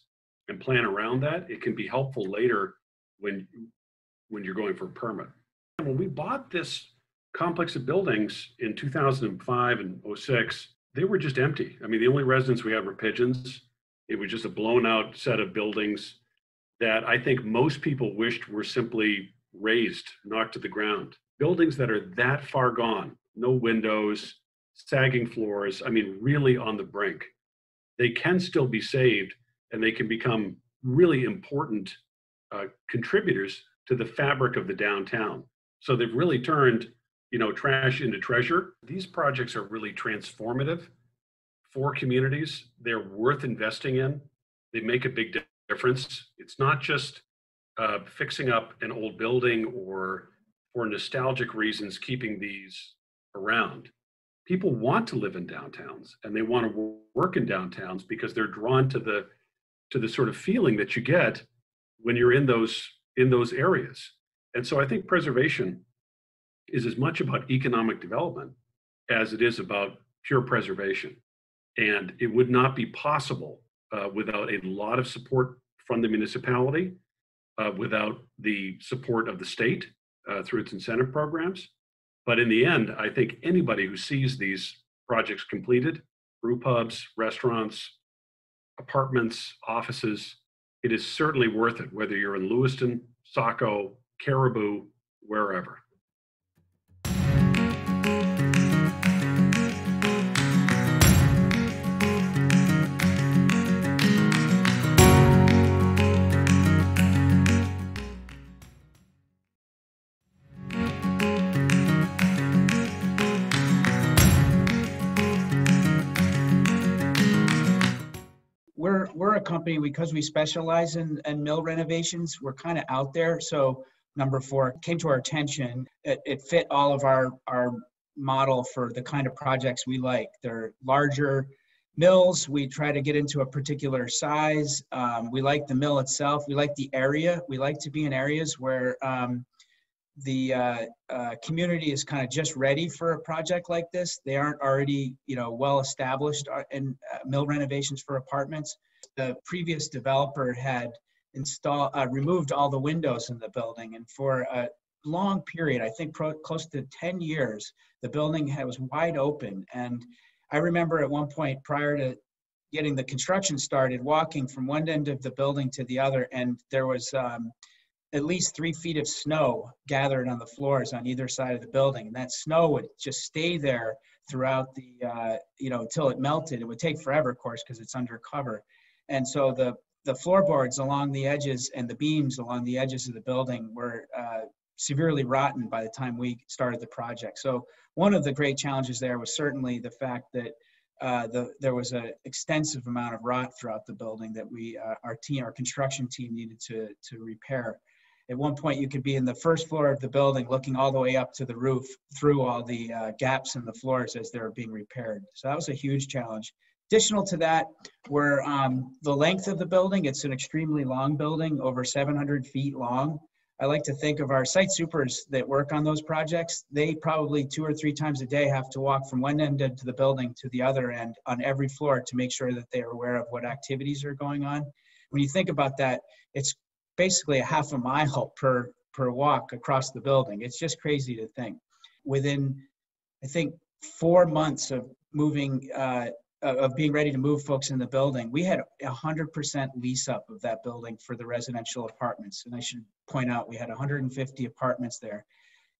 and plan around that, it can be helpful later when you're going for a permit. And when we bought this complex of buildings in 2005 and 06, they were just empty. I mean, the only residents we had were pigeons. It was just a blown out set of buildings that I think most people wished were simply razed, knocked to the ground. Buildings that are that far gone, no windows, sagging floors, I mean, really on the brink. They can still be saved and they can become really important contributors to the fabric of the downtown. So they've really turned, you know, trash into treasure. These projects are really transformative for communities. They're worth investing in. They make a big difference. It's not just fixing up an old building or for nostalgic reasons keeping these around. People want to live in downtowns and they want to work in downtowns because they're drawn to the sort of feeling that you get when you're in those areas. And so I think preservation is as much about economic development as it is about pure preservation. And it would not be possible without a lot of support from the municipality, without the support of the state through its incentive programs. But in the end, I think anybody who sees these projects completed, brew pubs, restaurants, apartments, offices, it is certainly worth it, whether you're in Lewiston, Saco, Caribou, wherever. We're a company, because we specialize in mill renovations, we're kind of out there. So number 4 came to our attention. It fit all of our model for the kind of projects we like. They're larger mills. We try to get into a particular size. We like the mill itself. We like the area. We like to be in areas where the community is kind of just ready for a project like this. They aren't already, well established in mill renovations for apartments. The previous developer had removed all the windows in the building, and for long period, I think close to 10 years, the building was wide open. And I remember at one point prior to getting the construction started, walking from one end of the building to the other, and there was at least 3 feet of snow gathered on the floors on either side of the building. And that snow would just stay there throughout the, until it melted. It would take forever, of course, because it's under cover. And so the floorboards along the edges and the beams along the edges of the building were severely rotten by the time we started the project. So one of the great challenges there was certainly the fact that there was an extensive amount of rot throughout the building that our construction team needed to repair. At one point, you could be in the first floor of the building looking all the way up to the roof through all the gaps in the floors as they were being repaired. So that was a huge challenge. Additional to that were the length of the building. It's an extremely long building, over 700 feet long. I like to think of our site supers that work on those projects. They probably 2 or 3 times a day have to walk from one end of the building to the other end on every floor to make sure that they are aware of what activities are going on. When you think about that, it's basically a half a mile per walk across the building. It's just crazy to think. Within, I think, 4 months of moving, of being ready to move folks in the building, we had 100% lease up of that building for the residential apartments. And I should point out, we had 150 apartments there.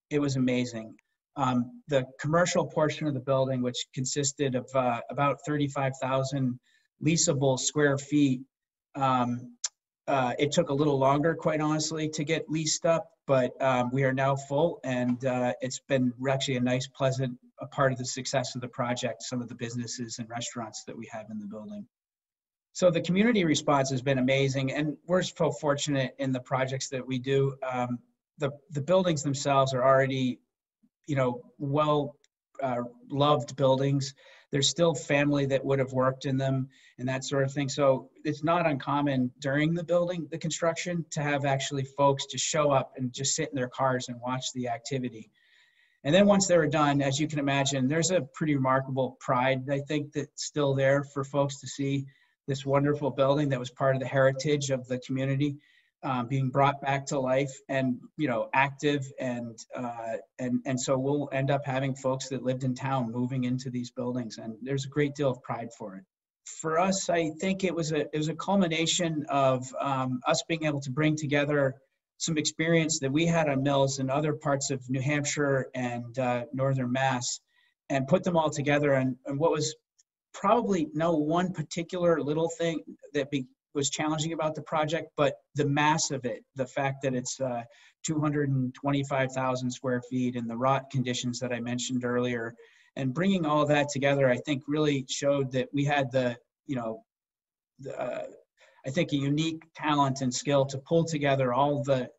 It was amazing. The commercial portion of the building, which consisted of about 35,000 leasable square feet, it took a little longer, quite honestly, to get leased up, but we are now full, and it's been actually a nice, pleasant part of the success of the project, some of the businesses and restaurants that we have in the building. So the community response has been amazing, and we're so fortunate in the projects that we do. The buildings themselves are already, well loved buildings. There's still family that would have worked in them and that sort of thing. So it's not uncommon during the construction, to have actually folks just show up and just sit in their cars and watch the activity. And then once they were done, as you can imagine, there's a pretty remarkable pride, I think, that's still there for folks to see this wonderful building that was part of the heritage of the community being brought back to life and, active. And so we'll end up having folks that lived in town moving into these buildings, and there's a great deal of pride for it. For us, I think it was a culmination of us being able to bring together some experience that we had on mills in other parts of New Hampshire and Northern Mass, and put them all together. And what was probably no one particular little thing that was challenging about the project, but the mass of it, the fact that it's 225,000 square feet and the rot conditions that I mentioned earlier, and bringing all that together, I think really showed that we had I think a unique talent and skill to pull together all the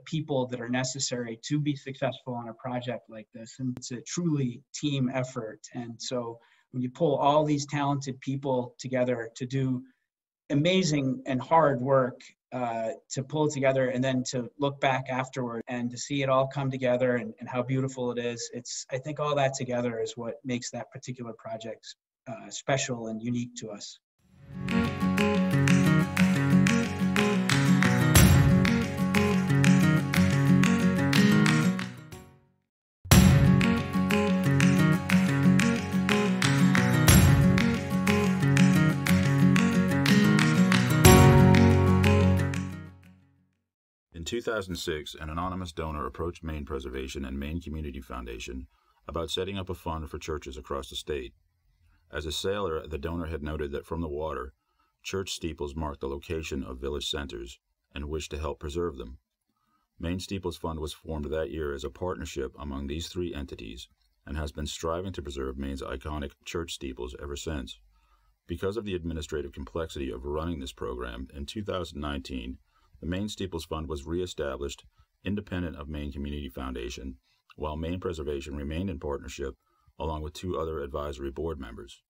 people that are necessary to be successful on a project like this. And it's a truly team effort. And so when you pull all these talented people together to do amazing and hard work, to pull together and then to look back afterward and to see it all come together and how beautiful it is, I think all that together is what makes that particular project special and unique to us. In 2006, an anonymous donor approached Maine Preservation and Maine Community Foundation about setting up a fund for churches across the state. As a sailor, the donor had noted that from the water, church steeples marked the location of village centers and wished to help preserve them. Maine Steeples Fund was formed that year as a partnership among these 3 entities and has been striving to preserve Maine's iconic church steeples ever since. Because of the administrative complexity of running this program, in 2019, the Maine Steeples Fund was reestablished independent of Maine Community Foundation, while Maine Preservation remained in partnership along with 2 other advisory board members.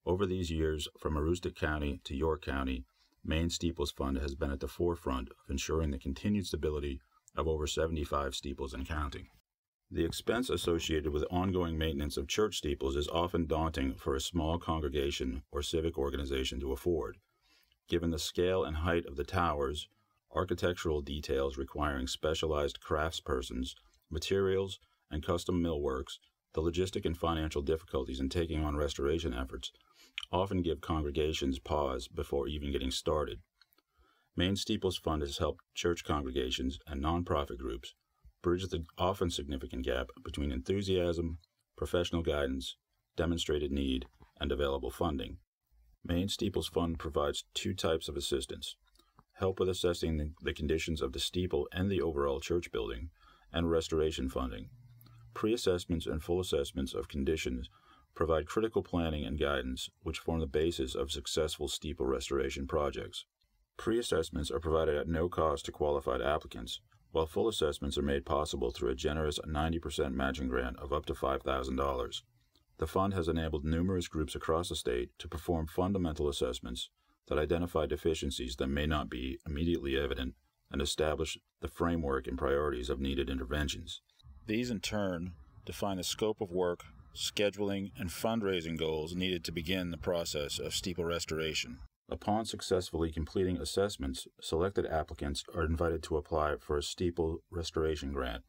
Over these years, from Aroostook County to York County, Maine Steeples Fund has been at the forefront of ensuring the continued stability of over 75 steeples and counting. The expense associated with ongoing maintenance of church steeples is often daunting for a small congregation or civic organization to afford, given the scale and height of the towers, architectural details requiring specialized craftspersons, materials, and custom millworks, the logistic and financial difficulties in taking on restoration efforts often give congregations pause before even getting started. Maine Steeples Fund has helped church congregations and nonprofit groups bridge the often significant gap between enthusiasm, professional guidance, demonstrated need, and available funding. Maine Steeples Fund provides two types of assistance: help with assessing the conditions of the steeple and the overall church building, and restoration funding. Pre-assessments and full assessments of conditions provide critical planning and guidance, which form the basis of successful steeple restoration projects. Pre-assessments are provided at no cost to qualified applicants, while full assessments are made possible through a generous 90% matching grant of up to $5,000. The fund has enabled numerous groups across the state to perform fundamental assessments that identify deficiencies that may not be immediately evident and establish the framework and priorities of needed interventions. These, in turn, define the scope of work, scheduling, and fundraising goals needed to begin the process of steeple restoration. Upon successfully completing assessments, selected applicants are invited to apply for a steeple restoration grant.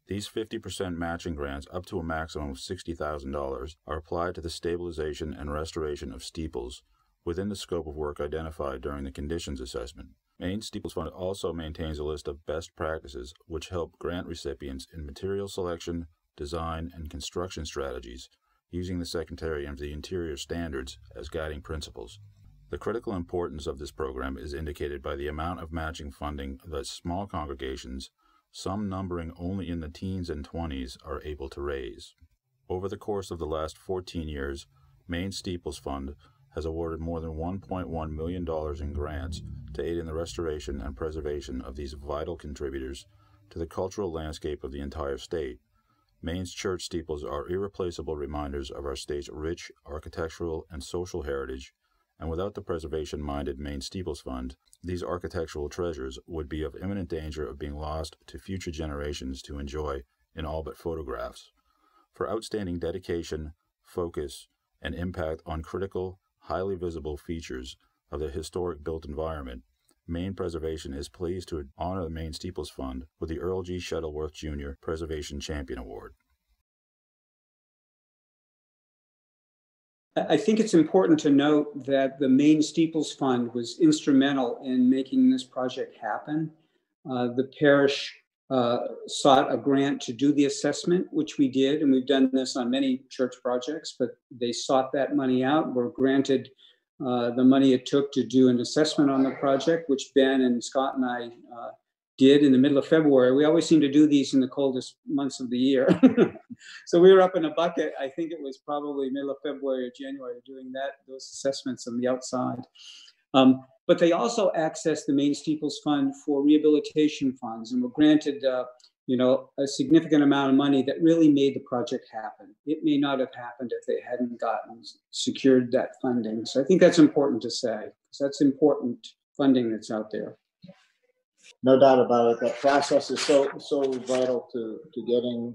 These 50% matching grants, up to a maximum of $60,000, are applied to the stabilization and restoration of steeples within the scope of work identified during the conditions assessment. Maine Steeples Fund also maintains a list of best practices which help grant recipients in material selection, design, and construction strategies, using the Secretary of the Interior standards as guiding principles. The critical importance of this program is indicated by the amount of matching funding that small congregations, some numbering only in the teens and 20s, are able to raise. Over the course of the last 14 years, Maine Steeples Fund has awarded more than $1.1 million in grants to aid in the restoration and preservation of these vital contributors to the cultural landscape of the entire state. Maine's church steeples are irreplaceable reminders of our state's rich architectural and social heritage, and without the preservation-minded Maine Steeples Fund, these architectural treasures would be of imminent danger of being lost to future generations to enjoy in all but photographs. For outstanding dedication, focus, and impact on critical, highly visible features of the historic built environment, Maine Preservation is pleased to honor the Maine Steeples Fund with the Earle G. Shettleworth Jr. Preservation Champion Award. I think it's important to note that the Maine Steeples Fund was instrumental in making this project happen. The parish sought a grant to do the assessment, which we did, and we've done this on many church projects, but they sought that money out, were granted the money it took to do an assessment on the project, which Ben and Scott and I did in the middle of February. We always seem to do these in the coldest months of the year. So we were up in a bucket. I think it was probably middle of February or January doing those assessments on the outside. But they also accessed the Maine Steeples Fund for rehabilitation funds and were granted a significant amount of money that really made the project happen. It may not have happened if they hadn't secured that funding. So I think that's important to say, because that's important funding that's out there. No doubt about it. That process is so vital to getting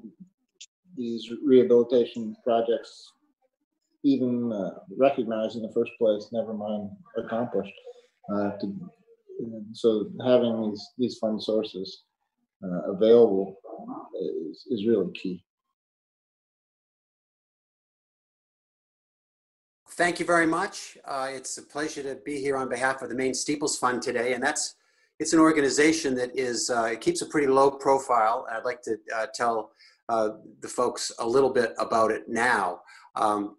these rehabilitation projects even recognized in the first place, never mind accomplished. So having these fund sources available is really key. Thank you very much. It's a pleasure to be here on behalf of the Maine Steeples Fund today, and it's an organization that it keeps a pretty low profile. I'd like to tell the folks a little bit about it now.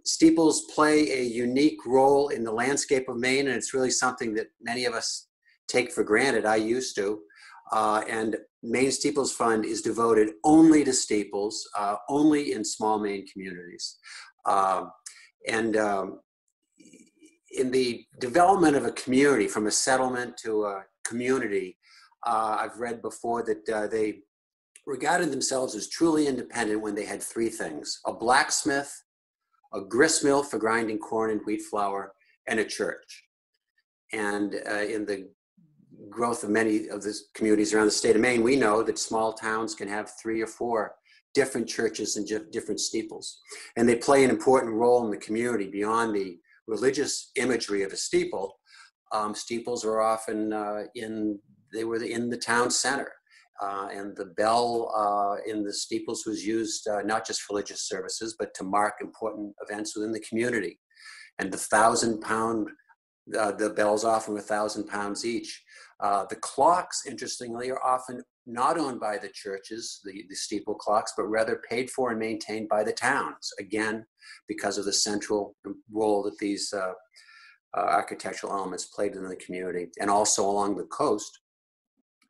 Steeples play a unique role in the landscape of Maine, and it's really something that many of us take for granted. I used to. And Maine Steeples Fund is devoted only to steeples, only in small Maine communities. In the development of a community, from a settlement to a community, I've read before that they regarded themselves as truly independent when they had three things: a blacksmith, a grist mill for grinding corn and wheat flour, and a church. And in the growth of many of the communities around the state of Maine, we know that small towns can have 3 or 4 different churches and different steeples. And they play an important role in the community beyond the religious imagery of a steeple. Steeples are often in the town center. And the bell in the steeples was used not just for religious services, but to mark important events within the community. And the 1,000-pound, the bells often were 1,000 pounds each. The clocks, interestingly, are often not owned by the churches, the steeple clocks, but rather paid for and maintained by the towns, again, because of the central role that these architectural elements played in the community. And also along the coast,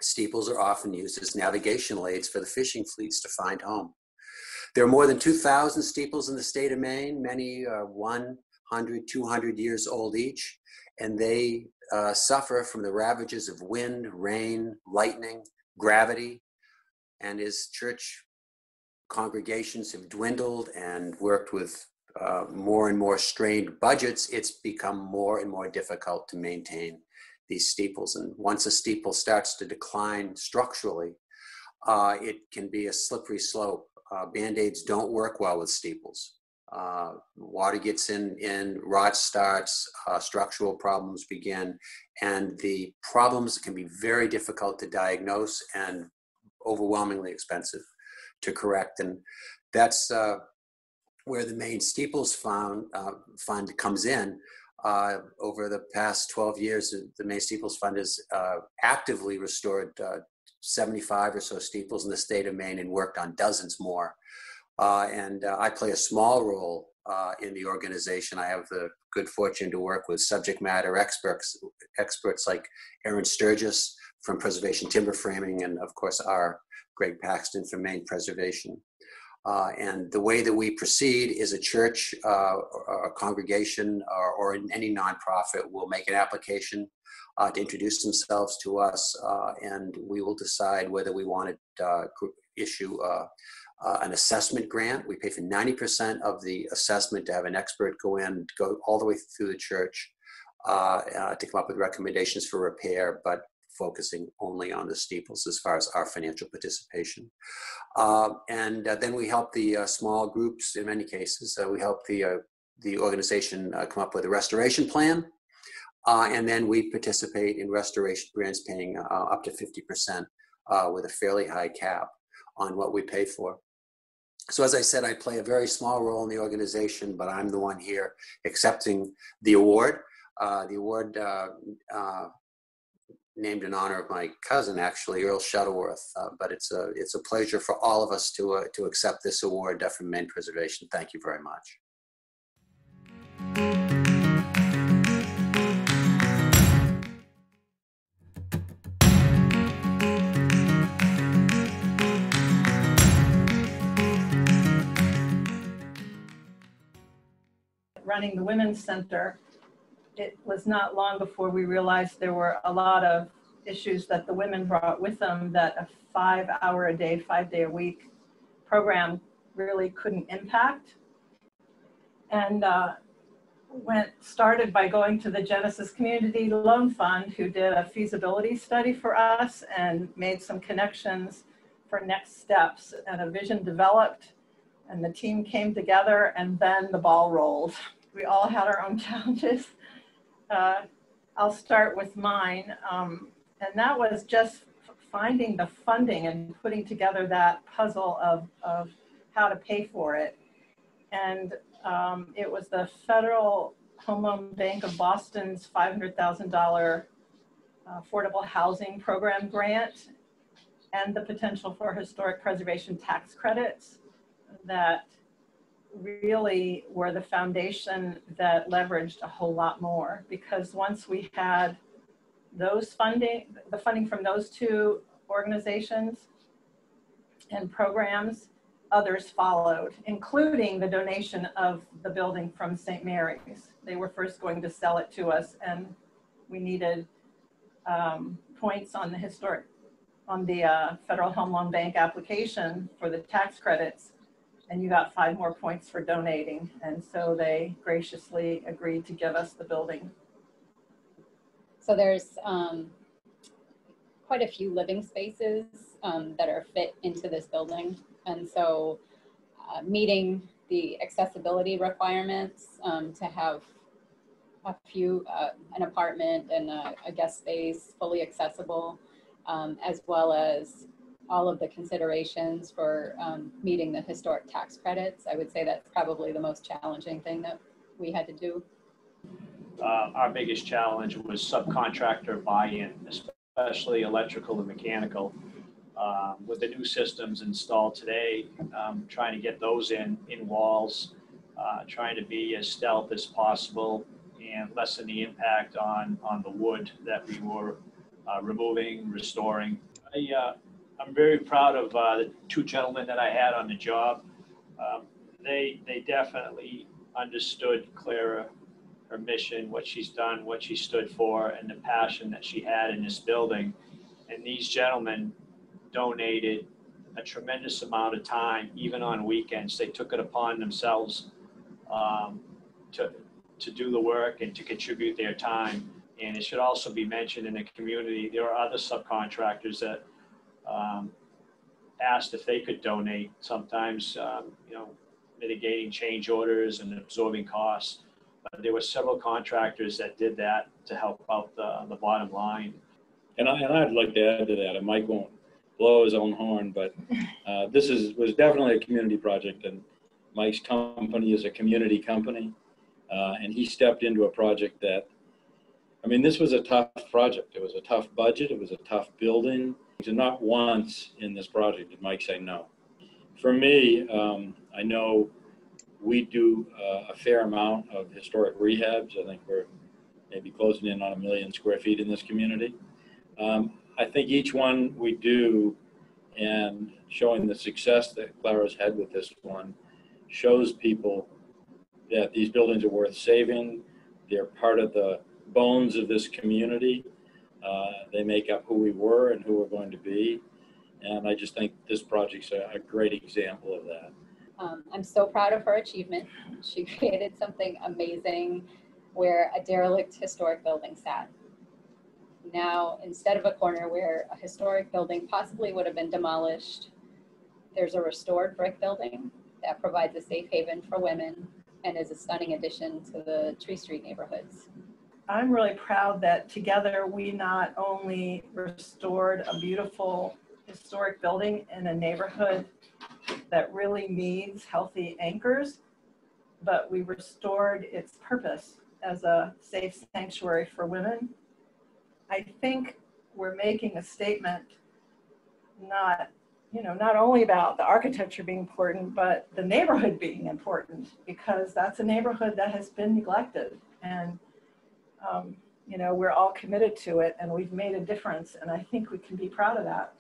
steeples are often used as navigational aids for the fishing fleets to find home. There are more than 2,000 steeples in the state of Maine, many 100, 200 years old each, and they suffer from the ravages of wind, rain, lightning, gravity, and as church congregations have dwindled and worked with more and more strained budgets, it's become more and more difficult to maintain these steeples. And once a steeple starts to decline structurally, it can be a slippery slope. Band-aids don't work well with steeples. Water gets in, rot starts, structural problems begin, and the problems can be very difficult to diagnose and overwhelmingly expensive to correct. And that's where the Maine Steeples Fund comes in. Over the past 12 years, the Maine Steeples Fund has actively restored 75 or so steeples in the state of Maine and worked on dozens more. And I play a small role in the organization. I have the good fortune to work with subject matter experts like Aaron Sturgis from Preservation Timber Framing, and of course our Greg Paxton from Maine Preservation. And the way that we proceed is a church, or a congregation, or any nonprofit will make an application to introduce themselves to us, and we will decide whether we want to issue an assessment grant. We pay for 90% of the assessment to have an expert go all the way through the church to come up with recommendations for repair, but focusing only on the steeples as far as our financial participation. And then we help the small groups, in many cases. We help the organization come up with a restoration plan. And then we participate in restoration grants paying up to 50% with a fairly high cap on what we pay for. So as I said, I play a very small role in the organization, but I'm the one here accepting the award. The award named in honor of my cousin, actually, Earle Shettleworth. But it's a pleasure for all of us to accept this award from Maine Preservation. Thank you very much. Running the Women's Center, it was not long before we realized there were a lot of issues that the women brought with them that a 5-hour-a-day, 5-day-a-week program really couldn't impact. And started by going to the Genesis Community Loan Fund, who did a feasibility study for us and made some connections for next steps, and a vision developed, and the team came together, and then the ball rolled. We all had our own challenges. I'll start with mine. And that was just finding the funding and putting together that puzzle of how to pay for it. And it was the Federal Home Loan Bank of Boston's $500,000 affordable housing program grant, and the potential for historic preservation tax credits that really were the foundation that leveraged a whole lot more. Because once we had those the funding from those two organizations and programs, others followed, including the donation of the building from St. Mary's. They were first going to sell it to us, and we needed points on the Federal Home Loan Bank application for the tax credits, and you got 5 more points for donating. And so they graciously agreed to give us the building. So there's quite a few living spaces that are fit into this building. And so meeting the accessibility requirements to have a few, an apartment and a guest space fully accessible, as well as all of the considerations for meeting the historic tax credits. I would say that's probably the most challenging thing that we had to do. Our biggest challenge was subcontractor buy-in, especially electrical and mechanical. With the new systems installed today, trying to get those in walls, trying to be as stealth as possible and lessen the impact on the wood that we were removing, restoring. I'm very proud of the two gentlemen that I had on the job. They definitely understood Clara, her mission, what she's done, what she stood for, and the passion that she had in this building. And these gentlemen donated a tremendous amount of time, even on weekends. They took it upon themselves to do the work and to contribute their time. And it should also be mentioned in the community, there are other subcontractors that asked if they could donate, sometimes, mitigating change orders and absorbing costs. But there were several contractors that did that to help out the bottom line. And I'd like to add to that, and Mike won't blow his own horn, but this was definitely a community project, and Mike's company is a community company, and he stepped into a project that, this was a tough project. It was a tough budget. It was a tough building. So not once in this project did Mike say no. For me, I know we do a fair amount of historic rehabs. I think we're maybe closing in on 1 million square feet in this community. I think each one we do, and showing the success that Clara's had with this one, shows people that these buildings are worth saving. They're part of the bones of this community. They make up who we were and who we're going to be. And I just think this project's a great example of that. I'm so proud of her achievement. She created something amazing where a derelict historic building sat. Now, instead of a corner where a historic building possibly would have been demolished, there's a restored brick building that provides a safe haven for women and is a stunning addition to the Tree Street neighborhoods. I'm really proud that together we not only restored a beautiful historic building in a neighborhood that really needs healthy anchors, but we restored its purpose as a safe sanctuary for women. I think we're making a statement not only about the architecture being important, but the neighborhood being important, because that's a neighborhood that has been neglected. And we're all committed to it, and we've made a difference, and I think we can be proud of that.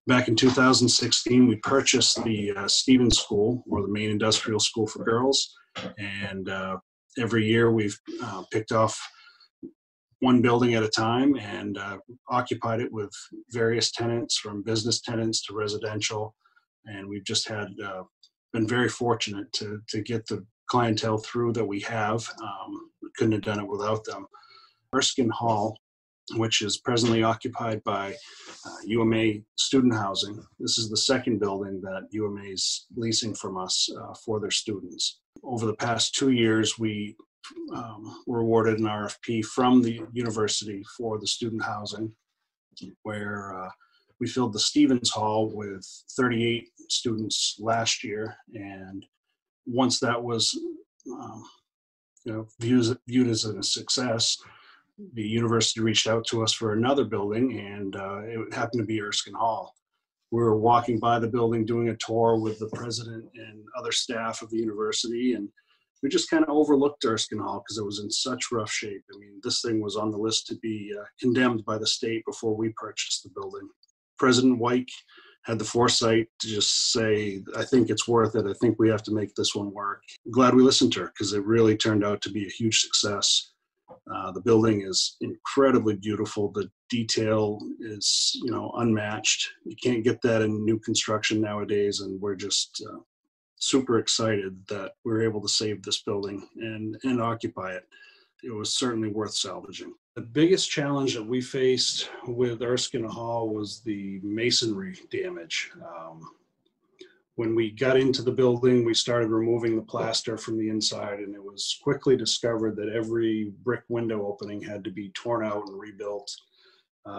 Back in 2016, we purchased the Stevens School, or the Maine Industrial School for Girls, and every year we've picked off one building at a time and occupied it with various tenants, from business tenants to residential, and we've just been very fortunate to get the clientele through that we have. We couldn't have done it without them. Erskine Hall, which is presently occupied by UMA student housing. This is the second building that UMA is leasing from us for their students. Over the past 2 years, we were awarded an RFP from the university for the student housing, where we filled the Stevens Hall with 38 students last year. And once that was viewed as a success, the university reached out to us for another building, and it happened to be Erskine Hall. We were walking by the building, doing a tour with the president and other staff of the university, and we just kind of overlooked Erskine Hall because it was in such rough shape. This thing was on the list to be condemned by the state before we purchased the building. President White had the foresight to just say, I think it's worth it. I think we have to make this one work. I'm glad we listened to her, because it really turned out to be a huge success. The building is incredibly beautiful. The detail is, unmatched. You can't get that in new construction nowadays, and we're just super excited that we're able to save this building and occupy it. it was certainly worth salvaging. The biggest challenge that we faced with Erskine Hall was the masonry damage. When we got into the building, we started removing the plaster from the inside, and it was quickly discovered that every brick window opening had to be torn out and rebuilt.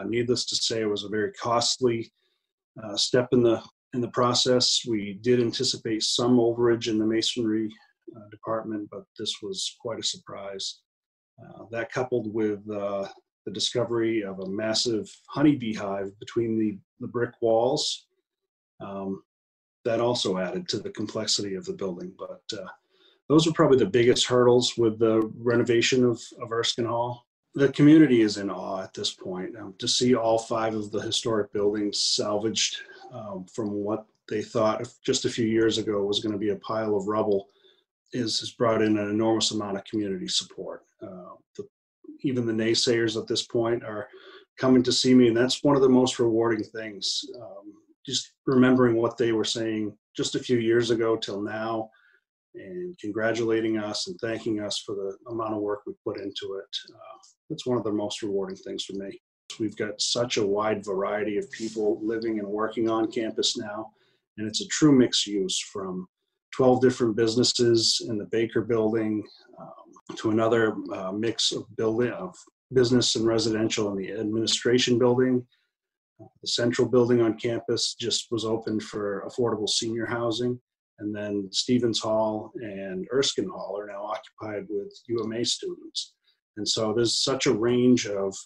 Needless to say, it was a very costly step in the process. We did anticipate some overage in the masonry department, but this was quite a surprise. That coupled with the discovery of a massive honeybee hive between the brick walls, that also added to the complexity of the building. But those are probably the biggest hurdles with the renovation of Erskine Hall. The community is in awe at this point. To see all 5 of the historic buildings salvaged from what they thought just a few years ago was going to be a pile of rubble has brought in an enormous amount of community support. Even the naysayers at this point are coming to see me, and that's one of the most rewarding things. Just remembering what they were saying just a few years ago till now, and congratulating us and thanking us for the amount of work we put into it. It's one of the most rewarding things for me. We've got such a wide variety of people living and working on campus now, and it's a true mixed use, from 12 different businesses in the Baker building to another mix of business and residential in the administration building. The central building on campus just was opened for affordable senior housing. And then Stevens Hall and Erskine Hall are now occupied with UMA students. And so there's such a range of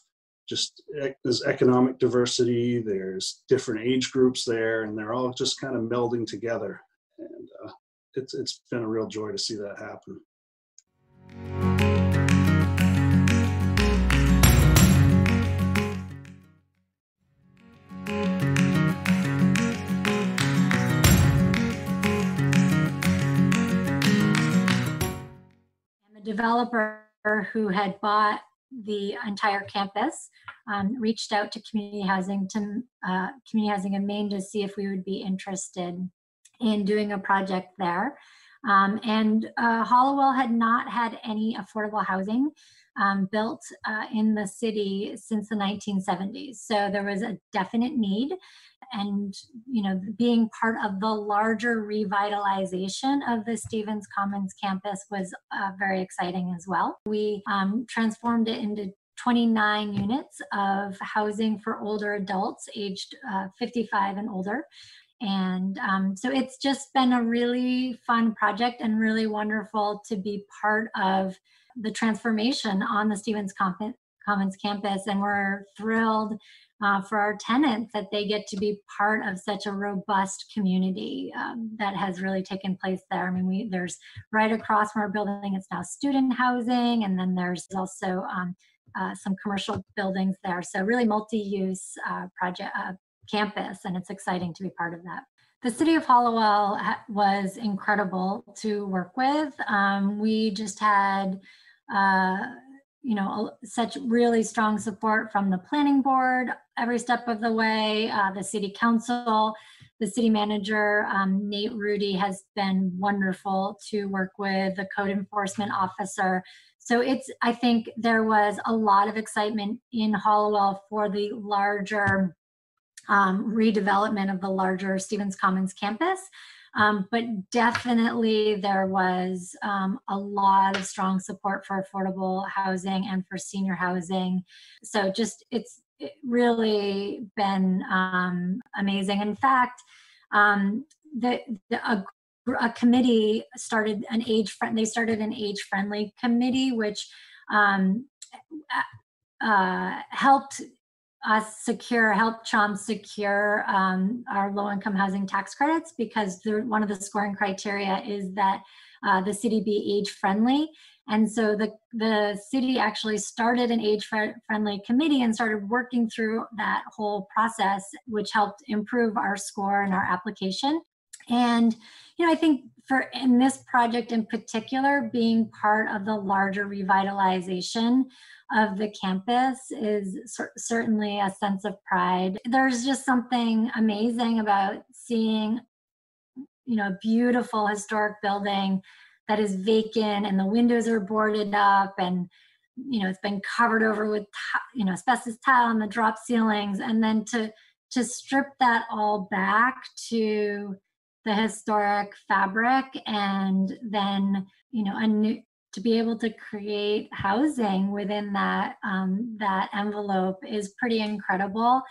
there's economic diversity, there's different age groups there, and they're all just kind of melding together. And it's been a real joy to see that happen. Developer who had bought the entire campus reached out to Community Housing in Maine to see if we would be interested in doing a project there. And Hollowell had not had any affordable housing built in the city since the 1970s. So there was a definite need. And, being part of the larger revitalization of the Stevens Commons campus was very exciting as well. We transformed it into 29 units of housing for older adults aged 55 and older. And so it's just been a really fun project and really wonderful to be part of the transformation on the Stevens Commons campus. And we're thrilled for our tenants that they get to be part of such a robust community that has really taken place there. I mean, there's right across from our building, it's now student housing, and then there's also some commercial buildings there. So really multi-use campus, and it's exciting to be part of that. The city of Hollowell was incredible to work with. We just had such really strong support from the planning board every step of the way, the city council, the city manager, Nate Rudy, has been wonderful to work with, the code enforcement officer. So I think there was a lot of excitement in Hollowell for the larger redevelopment of the larger Stevens Commons campus. But definitely there was a lot of strong support for affordable housing and for senior housing. So it's really been amazing. In fact, a committee started an age-friendly committee, which helped CHOM secure our low-income housing tax credits, because one of the scoring criteria is that the city be age-friendly. And so the city actually started an age-friendly committee and started working through that whole process, which helped improve our score and our application. And I think in this project in particular, being part of the larger revitalization of the campus is certainly a sense of pride. There's just something amazing about seeing, a beautiful historic building that is vacant and the windows are boarded up and it's been covered over with, asbestos tile on the drop ceilings, and then to strip that all back to the historic fabric, and then, to be able to create housing within that that envelope is pretty incredible.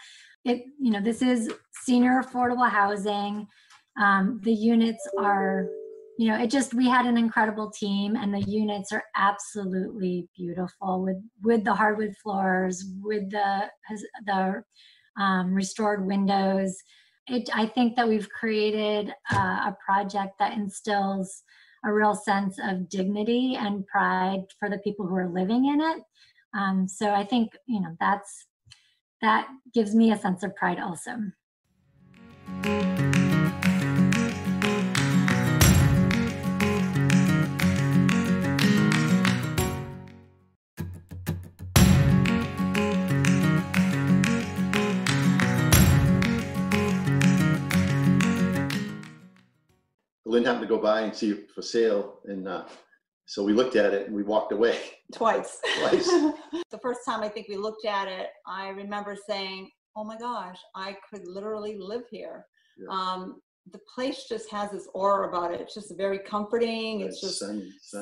This is senior affordable housing. The units are, we had an incredible team, and the units are absolutely beautiful with the hardwood floors, with the restored windows. I think that we've created a project that instills a real sense of dignity and pride for the people who are living in it. So I think, that gives me a sense of pride also. Lynn happened to go by and see it for sale, and so we looked at it and we walked away. Twice. Twice. The first time I think we looked at it, I remember saying, oh my gosh, I could literally live here. Yeah. The place just has this aura about it. It's just very comforting. It's just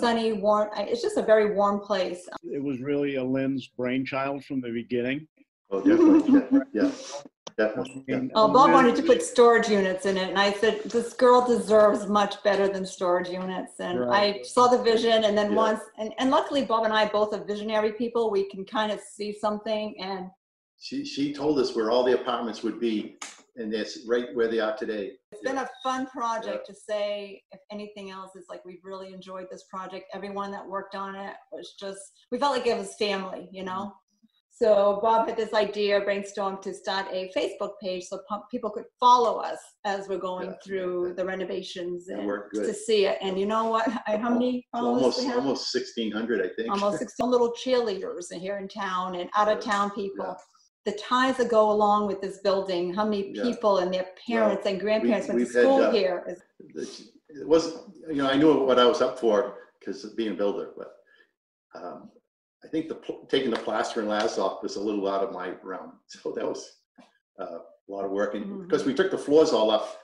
sunny, warm. It's just a very warm place. It was really a Lynn's brainchild from the beginning. Oh, definitely. Yeah. Definitely. Yeah. Oh, Bob wanted to put storage units in it, and I said, this girl deserves much better than storage units. And right. I saw the vision, and then once, and luckily Bob and I both are visionary people. We can kind of see something, and she told us where all the apartments would be, and that's right where they are today. It's been a fun project to say, if anything else, is like, we've really enjoyed this project. Everyone that worked on it was just, we felt like it was family, So Bob had this idea, brainstormed, to start a Facebook page so people could follow us as we're going through the renovations and to see it. And you know what? How many followers we have? Almost 1,600, I think. Almost 16 little cheerleaders here in town and out of town people. Yeah. The ties that go along with this building, how many people and their parents and grandparents went to school here. It was, I knew what I was up for because of being a builder, but I think taking the plaster and glass off was a little out of my realm. So that was a lot of work. And because we took the floors all up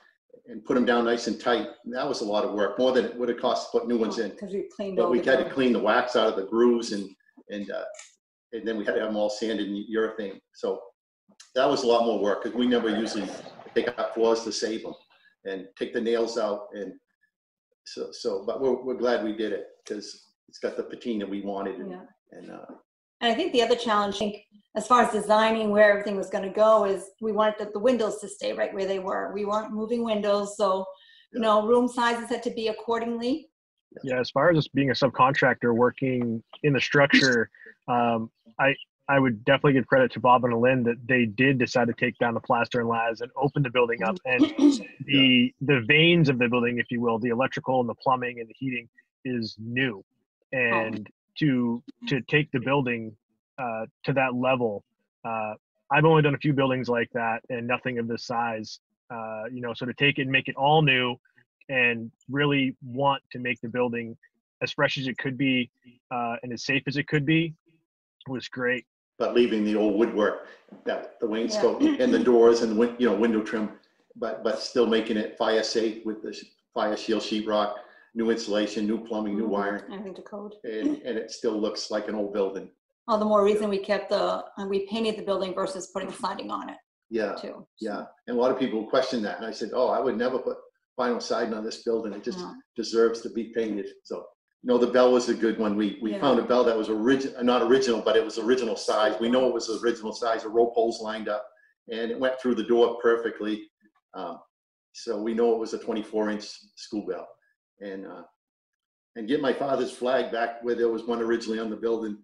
and put them down nice and tight, and that was a lot of work, more than it would have cost to put new ones in. Because we cleaned But we had to clean the wax out of the grooves, and then we had to have them all sanded and urethane. So that was a lot more work, because we never usually take out floors to save them and take the nails out. And but we're glad we did it, because it's got the patina we wanted. And I think the other challenge, as far as designing where everything was going to go, is we wanted the windows to stay right where they were. We weren't moving windows, so room sizes had to be accordingly. Yeah, as far as being a subcontractor working in the structure, I would definitely give credit to Bob and Lynn that they did decide to take down the plaster and las and open the building up, and the veins of the building, if you will, the electrical and the plumbing and the heating is new, and to take the building to that level, I've only done a few buildings like that and nothing of this size, so to take it and make it all new and really want to make the building as fresh as it could be and as safe as it could be was great. But leaving the old woodwork, the wainscot and the doors and window trim, but still making it fire safe with the fire shield sheetrock, new insulation, new plumbing, new wiring. Everything to code. And it still looks like an old building. All the more reason we kept we painted the building versus putting siding on it. Yeah, too. Yeah. And a lot of people question that. And I said, I would never put vinyl siding on this building. It just deserves to be painted. So, the bell was a good one. We found a bell that was not original, but it was original size. We know it was original size. The rope holes lined up, and it went through the door perfectly. So we know it was a 24-inch school bell. And get my father's flag back where there was one originally on the building.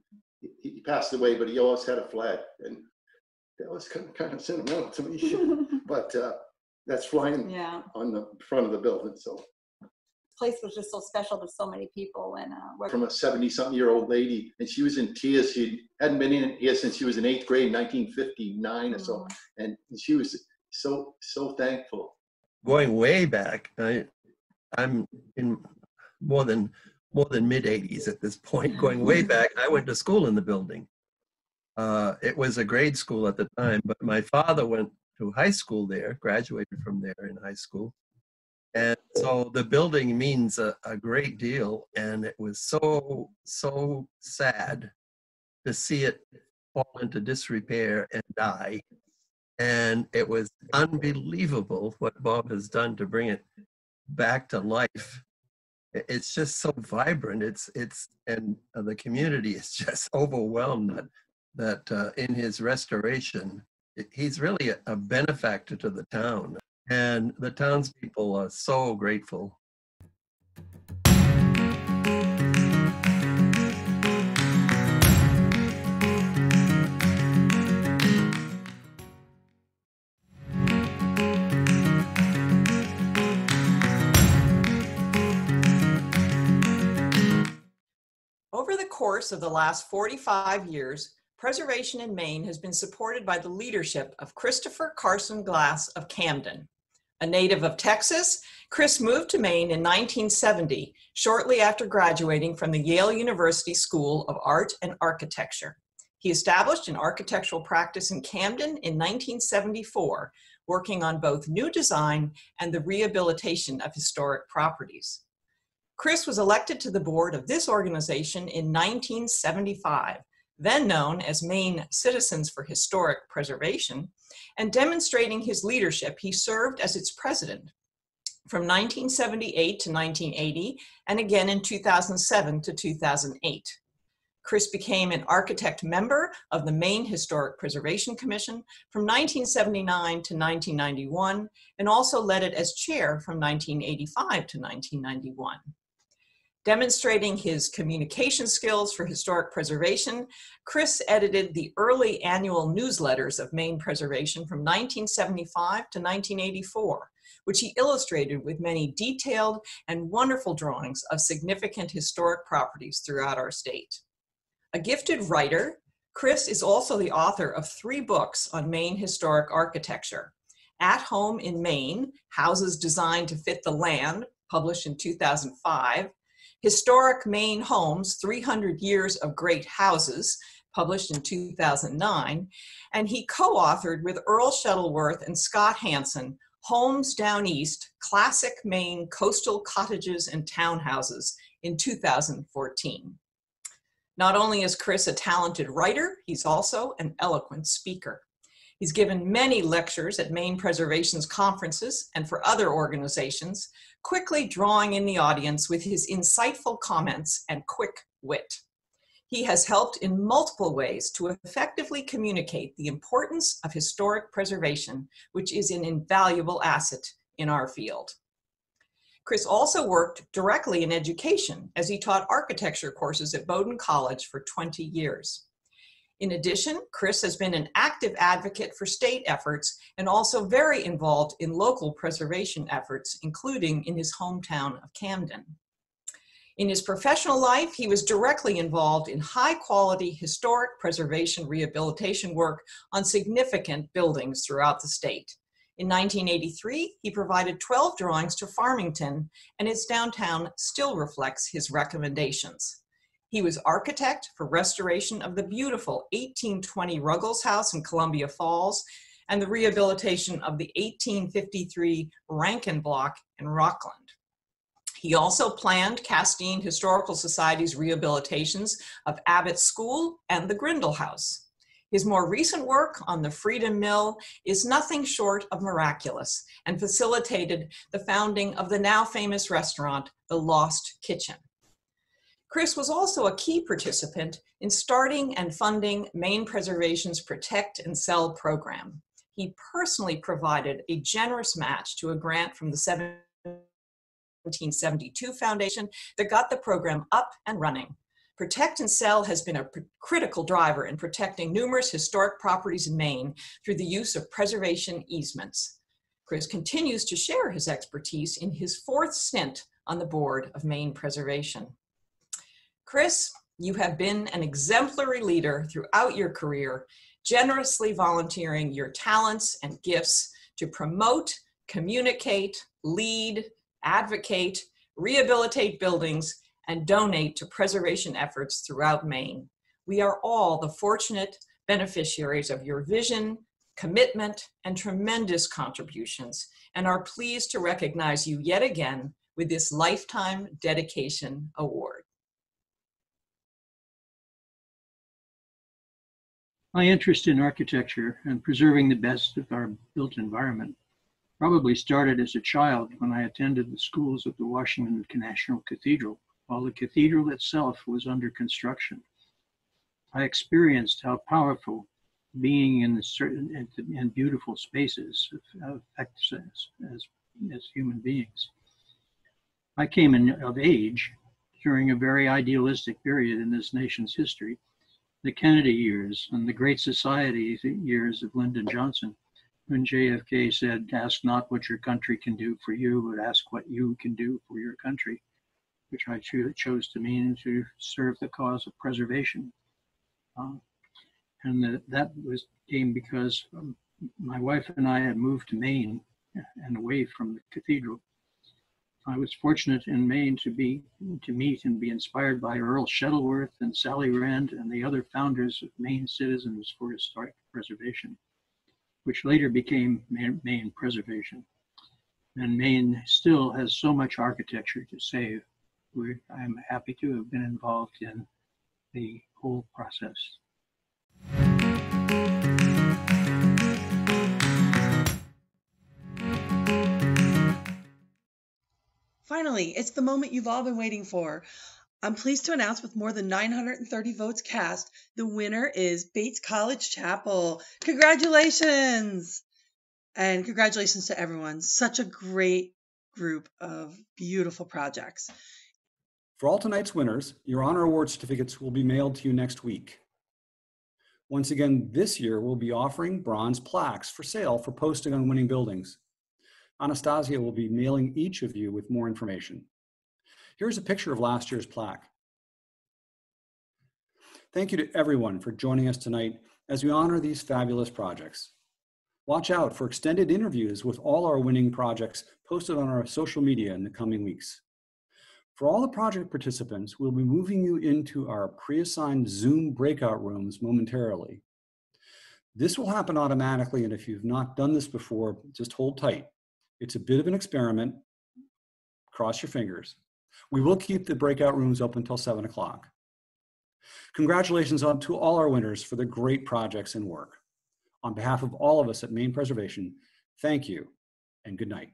He passed away, but he always had a flag, and that was kind of sentimental to me. But that's flying on the front of the building. So place was just so special to so many people. And from a 70-something-year-old lady, and she was in tears. She hadn't been in here since she was in 8th grade, 1959 or so, and she was so thankful. Going way back, I'm in more than more than mid-'80s at this point, going way back. I went to school in the building. It was a grade school at the time, but my father went to high school there, graduated from there in high school. And so the building means a great deal. And it was so sad to see it fall into disrepair and die. And it was unbelievable what Bob has done to bring it back to life. It's just so vibrant. And the community is just overwhelmed that in his restoration, he's really a benefactor to the town. And the townspeople are so grateful. Over the course of the last 45 years, preservation in Maine has been supported by the leadership of Christopher Carson Glass of Camden. A native of Texas, Chris moved to Maine in 1970, shortly after graduating from the Yale University School of Art and Architecture. He established an architectural practice in Camden in 1974, working on both new design and the rehabilitation of historic properties. Chris was elected to the board of this organization in 1975, then known as Maine Citizens for Historic Preservation, and demonstrating his leadership, he served as its president from 1978 to 1980, and again in 2007 to 2008. Chris became an architect member of the Maine Historic Preservation Commission from 1979 to 1991, and also led it as chair from 1985 to 1991. Demonstrating his communication skills for historic preservation, Chris edited the early annual newsletters of Maine Preservation from 1975 to 1984, which he illustrated with many detailed and wonderful drawings of significant historic properties throughout our state. A gifted writer, Chris is also the author of 3 books on Maine historic architecture: At Home in Maine, Houses Designed to Fit the Land, published in 2005, Historic Maine Homes, 300 Years of Great Houses, published in 2009, and he co-authored with Earle Shettleworth and Scott Hansen, Homes Down East, Classic Maine Coastal Cottages and Townhouses in 2014. Not only is Chris a talented writer, he's also an eloquent speaker. He's given many lectures at Maine Preservation's conferences and for other organizations, quickly drawing in the audience with his insightful comments and quick wit. He has helped in multiple ways to effectively communicate the importance of historic preservation, which is an invaluable asset in our field. Chris also worked directly in education as he taught architecture courses at Bowdoin College for 20 years. In addition, Chris has been an active advocate for state efforts and also very involved in local preservation efforts, including in his hometown of Camden. In his professional life, he was directly involved in high-quality historic preservation rehabilitation work on significant buildings throughout the state. In 1983, he provided 12 drawings to Farmington, and its downtown still reflects his recommendations. He was architect for restoration of the beautiful 1820 Ruggles House in Columbia Falls and the rehabilitation of the 1853 Rankin Block in Rockland. He also planned Castine Historical Society's rehabilitations of Abbott School and the Grindle House. His more recent work on the Freedom Mill is nothing short of miraculous and facilitated the founding of the now famous restaurant, The Lost Kitchen. Chris was also a key participant in starting and funding Maine Preservation's Protect and Sell program. He personally provided a generous match to a grant from the 1772 Foundation that got the program up and running. Protect and Sell has been a critical driver in protecting numerous historic properties in Maine through the use of preservation easements. Chris continues to share his expertise in his 4th stint on the board of Maine Preservation. Chris, you have been an exemplary leader throughout your career, generously volunteering your talents and gifts to promote, communicate, lead, advocate, rehabilitate buildings, and donate to preservation efforts throughout Maine. We are all the fortunate beneficiaries of your vision, commitment, and tremendous contributions, and are pleased to recognize you yet again with this Lifetime Dedication Award. My interest in architecture and preserving the best of our built environment probably started as a child when I attended the schools of the Washington National Cathedral, while the cathedral itself was under construction. I experienced how powerful being in certain and beautiful spaces affects us as human beings. I came of age during a very idealistic period in this nation's history, the Kennedy years and the Great Society years of Lyndon Johnson, when JFK said, "Ask not what your country can do for you, but ask what you can do for your country," which I chose to mean to serve the cause of preservation. And that came because my wife and I had moved to Maine and away from the cathedral. I was fortunate in Maine to meet and be inspired by Earle Shettleworth and Sally Rand and the other founders of Maine Citizens for Historic Preservation, which later became Maine Preservation. And Maine still has so much architecture to save. I'm happy to have been involved in the whole process. Finally, it's the moment you've all been waiting for. I'm pleased to announce with more than 930 votes cast, the winner is Bates College Chapel. Congratulations! And congratulations to everyone. Such a great group of beautiful projects. For all tonight's winners, your honor award certificates will be mailed to you next week. Once again, this year we'll be offering bronze plaques for sale for posting on winning buildings. Anastasia will be mailing each of you with more information. Here's a picture of last year's plaque. Thank you to everyone for joining us tonight as we honor these fabulous projects. Watch out for extended interviews with all our winning projects posted on our social media in the coming weeks. For all the project participants, we'll be moving you into our pre-assigned Zoom breakout rooms momentarily. This will happen automatically, and if you've not done this before, just hold tight. It's a bit of an experiment. Cross your fingers. We will keep the breakout rooms open until 7 o'clock. Congratulations to all our winners for their great projects and work. On behalf of all of us at Maine Preservation, thank you and good night.